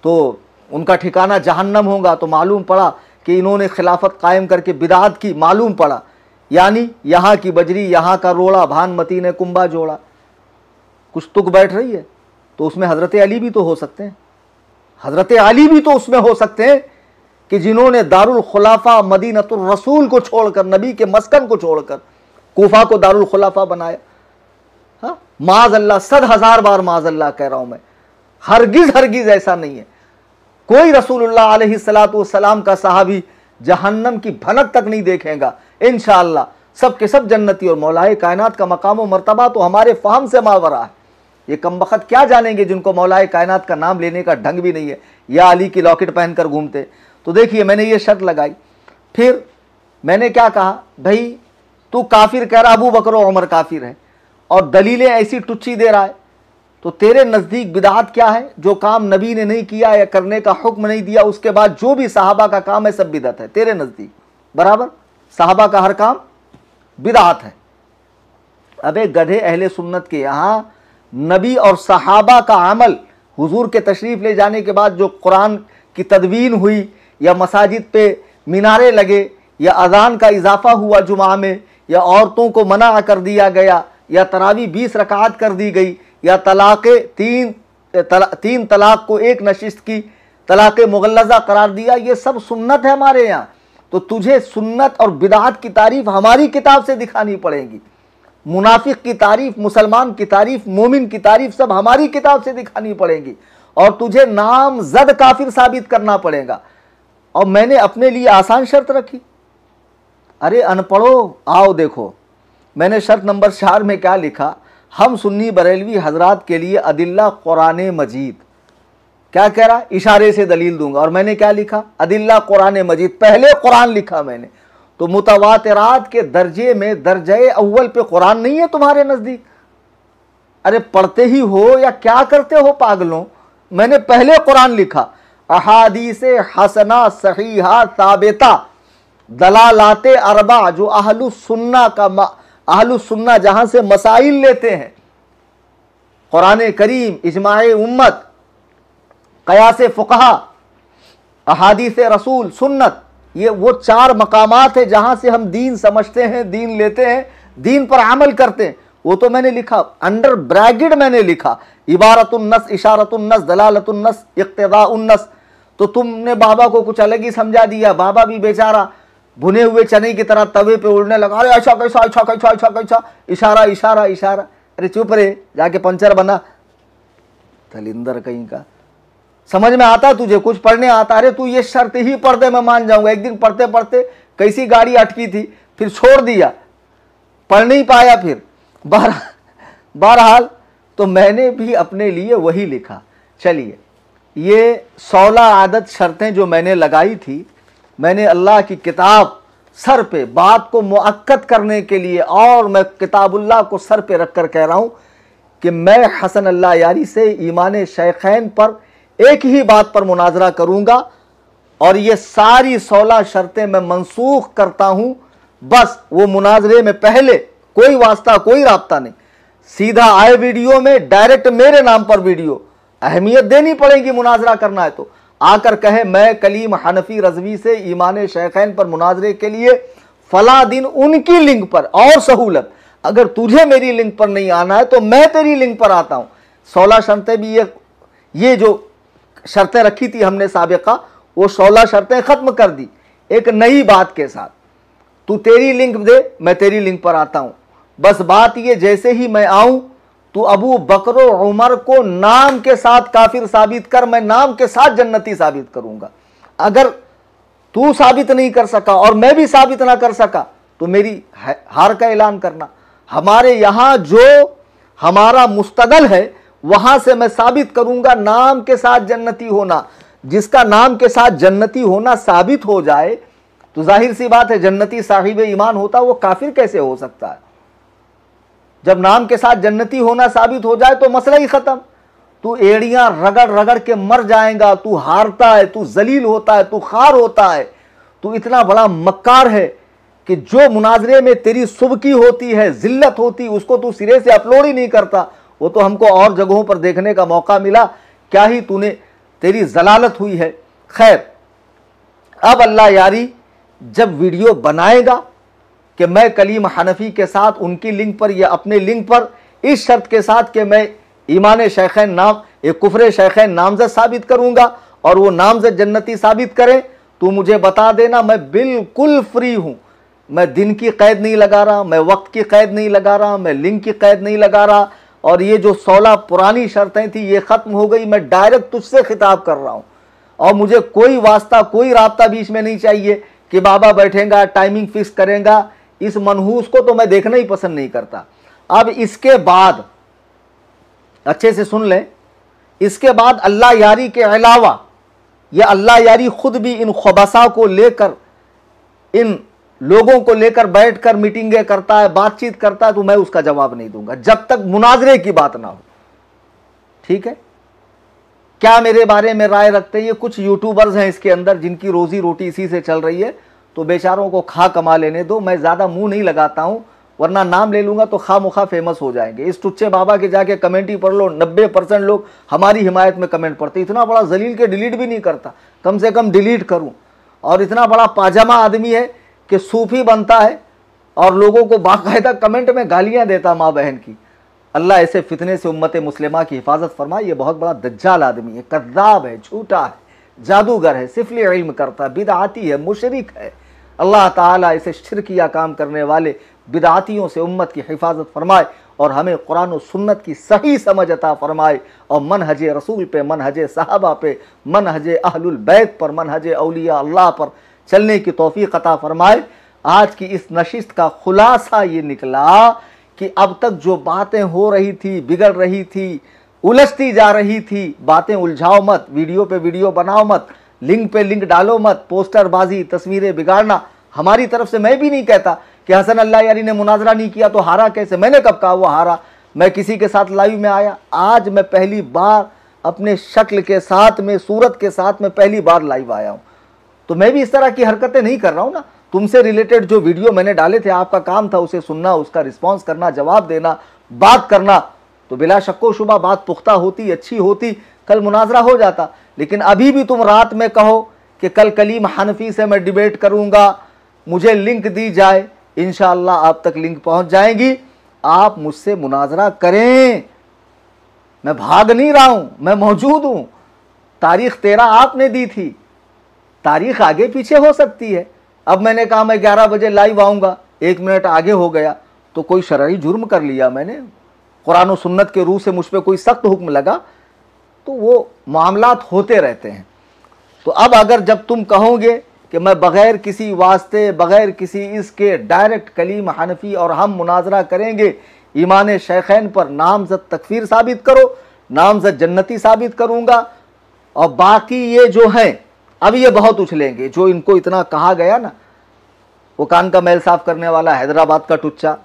तो उनका ठिकाना जहन्नम होगा। तो मालूम पड़ा कि इन्होंने खिलाफत कायम करके बिदअत की, मालूम पड़ा यानी यहाँ की बजरी यहाँ का रोड़ा, भानमती ने कुंभा जोड़ा। कुछ तुक बैठ रही है तो उसमें हज़रत अली भी तो हो सकते हैं, हज़रत अली भी तो उसमें हो सकते हैं कि जिन्होंने दारुल खुलाफा मदीनतुर रसूल को छोड़कर, नबी के मस्कन को छोड़कर कूफा को दारुल खुलाफा बनाया। हाँ माज़अल्लाह, 100,000 बार माज़अल्लाह कह रहा हूं मैं, हरगिज़ ऐसा नहीं है। कोई रसूलुल्लाह अलैहिस्सलातु वस्सलाम का सहाबी जहन्नम की भनक तक नहीं देखेगा इंशाअल्लाह। सब के सब जन्नती, और मौलाए कायनात का मकाम व मर्तबा तो हमारे फहम से मावरा है। ये कमबख्त क्या जानेंगे जिनको मौलाए कायनात का नाम लेने का ढंग भी नहीं है, या अली की लॉकेट पहनकर घूमते। तो देखिए मैंने ये शर्त लगाई, फिर मैंने क्या कहा, भाई तू काफिर कह रहा, अबू बकर और उमर काफिर है और दलीलें ऐसी टुच्ची दे रहा है, तो तेरे नज़दीक बिदअत क्या है? जो काम नबी ने नहीं किया या करने का हुक्म नहीं दिया, उसके बाद जो भी सहाबा का काम है सब बिदअत है तेरे नज़दीक। बराबर, सहाबा का हर काम बिदअत है। अबे गधे, अहले सुन्नत के यहाँ नबी और सहाबा का अमल, हुजूर के तशरीफ़ ले जाने के बाद जो कुरान की तदवीन हुई, या मसाजिद पे मीनारे लगे, या अज़ान का इजाफा हुआ जुमा में, या औरतों को मना कर दिया गया, या तरावी 20 रकात कर दी गई, या तीन तलाक को एक नशिस्त की तलाक मुगल्लज़ा करार दिया, ये सब सुन्नत है हमारे यहाँ। तो तुझे सुन्नत और बिदअत की तारीफ हमारी किताब से दिखानी पड़ेगी, मुनाफिक की तारीफ, मुसलमान की तारीफ, मोमिन की तारीफ सब हमारी किताब से दिखानी पड़ेगी, और तुझे नामजद काफिर साबित करना पड़ेगा। और मैंने अपने लिए आसान शर्त रखी। अरे अनपढ़ो, आओ देखो मैंने शर्त नंबर 4 में क्या लिखा, हम सुन्नी बरेलवी हजरात के लिए अदिल्ला कुरान मजीद, क्या कह रहा, इशारे से दलील दूंगा। और मैंने क्या लिखा, अदिल्ला कुरान मजीद, पहले कुरान लिखा मैंने। तो मुतवातिरात के दर्जे में दर्जे अव्वल पे कुरान नहीं है तुम्हारे नजदीक? अरे पढ़ते ही हो या क्या करते हो पागलों? मैंने पहले कुरान लिखा, अहादीसे हसना सहीहा साबिता दलालाते अरबा, जो अहलुस सुन्ना जहां से मसाइल लेते हैं, कुरान करीम, इजमाए उम्मत, कयासे फुकहा, अहादीस रसूल, सुन्नत, ये वो 4 मकामात है जहां से हम दीन समझते हैं, दीन लेते हैं, दीन पर अमल करते हैं। वो तो मैंने लिखा, अंडर ब्रैकेट मैंने लिखा, इबारतुन नस, इशारतुन नस, दलालतुन नस, इक्तिदाउन नस। तो तुमने बाबा को कुछ अलग ही समझा दिया। बाबा भी बेचारा भुने हुए चने की तरह तवे पे उड़ने लगा, अरे ऐसा कैसा, ऐसा कैसा, ऐसा कैसा, इशारा इशारा इशारा। अरे चुप रे, जाके पंचर बना, तलिंदर कहीं का। समझ में आता तुझे, कुछ पढ़ने आता? अरे तू ये शर्त ही पढ़ दे, मैं मान जाऊंगा। एक दिन पढ़ते पढ़ते कैसी गाड़ी अटकी थी, फिर छोड़ दिया, पढ़ नहीं पाया। फिर बहरहाल तो मैंने भी अपने लिए वही लिखा। चलिए, ये 16 आदत शर्तें जो मैंने लगाई थी, मैंने अल्लाह की किताब सर पे बात को मुअक्कद करने के लिए, और मैं किताबुल्लाह को सर पे रख कर कह रहा हूं कि मैं हसन अल्लाह यारी से ईमान शेखैन पर एक ही बात पर मुनाजरा करूंगा, और ये सारी 16 शर्तें मैं मनसूख करता हूं। बस वो मुनाजरे में पहले कोई वास्ता, कोई राब्ता नहीं, सीधा आए वीडियो में, डायरेक्ट मेरे नाम पर वीडियो। अहमियत देनी पड़ेगी, मुनाजरा करना है तो आकर कहे मैं कलीम हनफी रजवी से ईमान शेखैन पर मुनाजरे के लिए फला दिन उनकी लिंक पर, और सहूलत अगर तुझे मेरी लिंक पर नहीं आना है तो मैं तेरी लिंक पर आता हूं। 16 शर्तें भी ये जो शर्तें रखी थी हमने साबिका, वो 16 शर्तें खत्म कर दी एक नई बात के साथ। तू तेरी लिंक दे, मैं तेरी लिंक पर आता हूं। बस बात ये, जैसे ही मैं आऊं तू अबू बकर उमर को नाम के साथ काफिर साबित कर, मैं नाम के साथ जन्नती साबित करूंगा। अगर तू साबित नहीं कर सका और मैं भी साबित ना कर सका तो मेरी हार का ऐलान करना। हमारे यहां जो हमारा मुस्तदल है वहां से मैं साबित करूंगा नाम के साथ जन्नती होना। जिसका नाम के साथ जन्नती होना साबित हो जाए तो जाहिर सी बात है जन्नती साहिब ईमान होता, वो काफिर कैसे हो सकता है? जब नाम के साथ जन्नती होना साबित हो जाए तो मसला ही खत्म। तू एड़ियां रगड़ रगड़ के मर जाएगा, तू हारता है, तू जलील होता है, तू खार होता है, तू इतना बड़ा मक्कार है कि जो मुनाजरे में तेरी सुबकी होती है, जिल्लत होती, उसको तू सिरे से अपलोड ही नहीं करता। वो तो हमको और जगहों पर देखने का मौका मिला, क्या ही तूने, तेरी जलालत हुई है। खैर, अब अल्लाह यारी जब वीडियो बनाएगा कि मैं कलीम हनफी के साथ उनकी लिंक पर या अपने लिंक पर, इस शर्त के साथ कि मैं ईमान शेखैन नाम, एक कुफरे शेखैन नामजद साबित करूंगा और वो नामजद जन्नती साबित करें, तू मुझे बता देना। मैं बिल्कुल फ्री हूं, मैं दिन की कैद नहीं लगा रहा, मैं वक्त की कैद नहीं लगा रहा, मैं लिंक की कैद नहीं लगा रहा। और ये जो 16 पुरानी शर्तें थी ये खत्म हो गई। मैं डायरेक्ट तुझसे खिताब कर रहा हूं और मुझे कोई वास्ता, कोई राब्ता बीच में नहीं चाहिए कि बाबा बैठेगा, टाइमिंग फिक्स करेगा। इस मनहूस को तो मैं देखना ही पसंद नहीं करता। अब इसके बाद अच्छे से सुन लें, इसके बाद अल्लाह यारी के अलावा यह अल्लाह यारी खुद भी इन खबसा को लेकर, इन लोगों को लेकर बैठकर मीटिंगें करता है, बातचीत करता है, तो मैं उसका जवाब नहीं दूंगा जब तक मुनाजरे की बात ना हो। ठीक है? क्या मेरे बारे में राय रखते हैं? ये कुछ यूट्यूबर्स हैं इसके अंदर जिनकी रोजी रोटी इसी से चल रही है, तो बेचारों को खा कमा लेने दो। मैं ज्यादा मुंह नहीं लगाता हूं, वरना नाम ले लूंगा तो खा मुखा फेमस हो जाएंगे। इस टुच्चे बाबा के जाके कमेंट ही पढ़ लो, 90% लोग हमारी हिमायत में कमेंट पढ़ते। इतना बड़ा जलील के डिलीट भी नहीं करता, कम से कम डिलीट करूं। और इतना बड़ा पाजामा आदमी है कि सूफी बनता है और लोगों को बाकायदा कमेंट में गालियां देता माँ बहन की। अल्लाह ऐसे फितने से उम्मत मुस्लिमा की हिफाजत फरमाए। ये बहुत बड़ा दज्जाल आदमी है, कद्दाब है, झूठा है, जादूगर है, सिफली इल्म करता है, बिदआती है, मुशरिक है। अल्लाह ताला इसे शिरकिया काम करने वाले बिदआतियों से उम्मत की हिफाजत फरमाए और हमें कुरान और सुन्नत की सही समझ अता फरमाए और मनहज रसूल पे, मनहज सहाबा पे, मनहज अहलुल बैत पर, मनहज औलिया अल्लाह पर चलने की तौफीक अता फरमाए। आज की इस नशिस्त का खुलासा ये निकला कि अब तक जो बातें हो रही थी, बिगड़ रही थी, उलझती जा रही थी, बातें उलझाओ मत, वीडियो पे वीडियो बनाओ मत, लिंक पे लिंक डालो मत, पोस्टरबाजी, तस्वीरें बिगाड़ना हमारी तरफ से। मैं भी नहीं कहता कि हसन अल्लाह यारी ने मुनाजरा नहीं किया तो हारा कैसे। मैंने कब कहा वो हारा? मैं किसी के साथ लाइव में आया? आज मैं पहली बार अपने शक्ल के साथ में, सूरत के साथ में पहली बार लाइव आया हूं। तो मैं भी इस तरह की हरकतें नहीं कर रहा हूं ना। तुमसे रिलेटेड जो वीडियो मैंने डाले थे, आपका काम था उसे सुनना, उसका रिस्पॉन्स करना, जवाब देना, बात करना। तो बिला शक्को शुबा बात पुख्ता होती, अच्छी होती, कल मुनाजरा हो जाता। लेकिन अभी भी तुम रात में कहो कि कल कलीम हनफी से मैं डिबेट करूंगा, मुझे लिंक दी जाए, इंशाअल्लाह आप तक लिंक पहुंच जाएगी। आप मुझसे मुनाजरा करें, मैं भाग नहीं रहा हूं, मैं मौजूद हूं। तारीख 13 आपने दी थी, तारीख आगे पीछे हो सकती है। अब मैंने कहा मैं 11 बजे लाइव आऊँगा, 1 मिनट आगे हो गया तो कोई शरई जुर्म कर लिया मैंने, कुरान और सुन्नत के रूह से मुझ पर कोई सख्त हुक्म लगा, तो वो मामलात होते रहते हैं। तो अब अगर जब तुम कहोगे कि मैं बग़ैर किसी वास्ते, बग़ैर किसी इसके डायरेक्ट कलीम हनफी और हम मुनाजरा करेंगे, ईमान शेखैन पर नामज़द तकफीर साबित करो, नामज़द जन्नती साबित करूँगा, और बाकी ये जो हैं अब ये बहुत उछलेंगे, जो इनको इतना कहा गया ना, वो कान का मैल साफ़ करने वाला हैदराबाद का टुच्चा,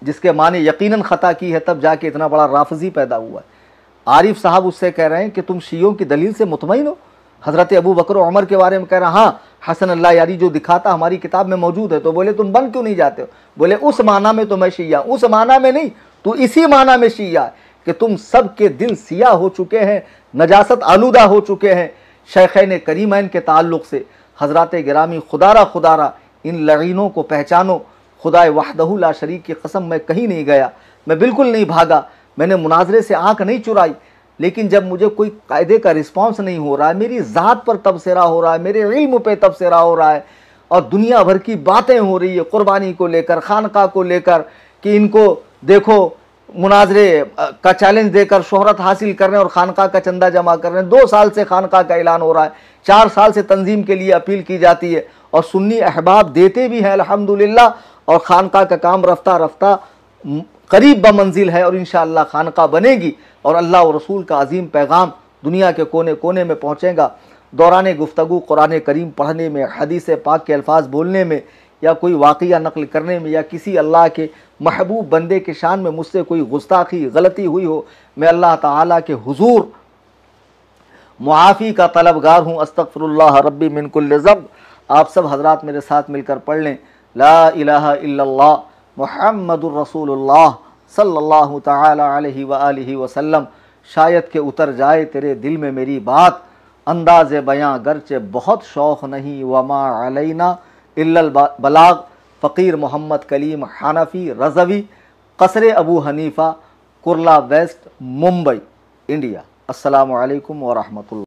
जिसके माने यकीनन ख़ता की है तब जाके इतना बड़ा राफजी पैदा हुआ है। आरिफ साहब उससे कह रहे हैं कि तुम शियों की दलील से मुतमईन हो, हज़रत अबू बकर और उमर के बारे में कह रहा, हाँ हसन अल्लाह यारी जो दिखाता हमारी किताब में मौजूद है। तो बोले तुम बन क्यों नहीं जाते हो? बोले उस माना में तो मैं शिया, उस माना में नहीं, तो इसी माना में शिया कि तुम सब के दिल सिया हो चुके हैं, नजासत आलूदा हो चुके हैं शेखैन करीमैन के ताल्लुक़ से। हज़रात गिरामी खुदारा इन लईनों को पहचानो, खुदाए वहदहू ला शरीक की कसम मैं कहीं नहीं गया, मैं बिल्कुल नहीं भागा, मैंने मुनाजरे से आंख नहीं चुराई, लेकिन जब मुझे कोई कायदे का रिस्पांस नहीं हो रहा है, मेरी ज़ात पर तबसरा हो रहा है, मेरे इल्म पे तबसरा हो रहा है, और दुनिया भर की बातें हो रही है कुर्बानी को लेकर, खानका को लेकर, कि इनको देखो मुनाजरे का चैलेंज देकर शोहरत हासिल कर रहे हैं और खानका का चंदा जमा कर रहे हैं। 2 साल से खानका का ऐलान हो रहा है, 4 साल से तंजीम के लिए अपील की जाती है, और सुन्नी अहबाब देते भी हैं अल्हम्दुलिल्लाह, और खानका का काम रफ्ता रफ्ता करीब बमंजिल है, और इंशाअल्लाह खानका बनेगी और अल्लाह और रसूल का अजीम पैगाम दुनिया के कोने कोने में पहुँचेगा। दौरान गुफ्तगू कुरान करीम पढ़ने में, हदीस पाक के अल्फाज बोलने में, या कोई वाक़या नकल करने में, या किसी अल्लाह के महबूब बंदे के शान में मुझसे कोई गुस्ताखी गलती हुई हो, मैं अल्लाह ताला के हुजूर मुआफ़ी का तलबगार हूँ। अस्तग़फिरुल्लाह रब्बी मिन कुल्लि ज़ंब। आप सब हजरात मेरे साथ मिलकर पढ़ लें, ला इलाहा इल्लल्लाह मुहम्मदुर रसूलुल्लाह सल्लल्लाहु तआला अलैहि व आलिहि वसल्लम। शायद के उतर जाए तेरे दिल में मेरी बात, अंदाज़े बयां गरचे बहुत शौक़ नहीं, वमा अलैना इल्लल बलाग। फ़कीर मोहम्मद कलीम हनफी रज़वी, क़स्र अबू हनीफ़ा, कुर्ला वेस्ट, मुंबई, इंडिया। अस्सलामु अलैकुम व रहमतुल्लाह।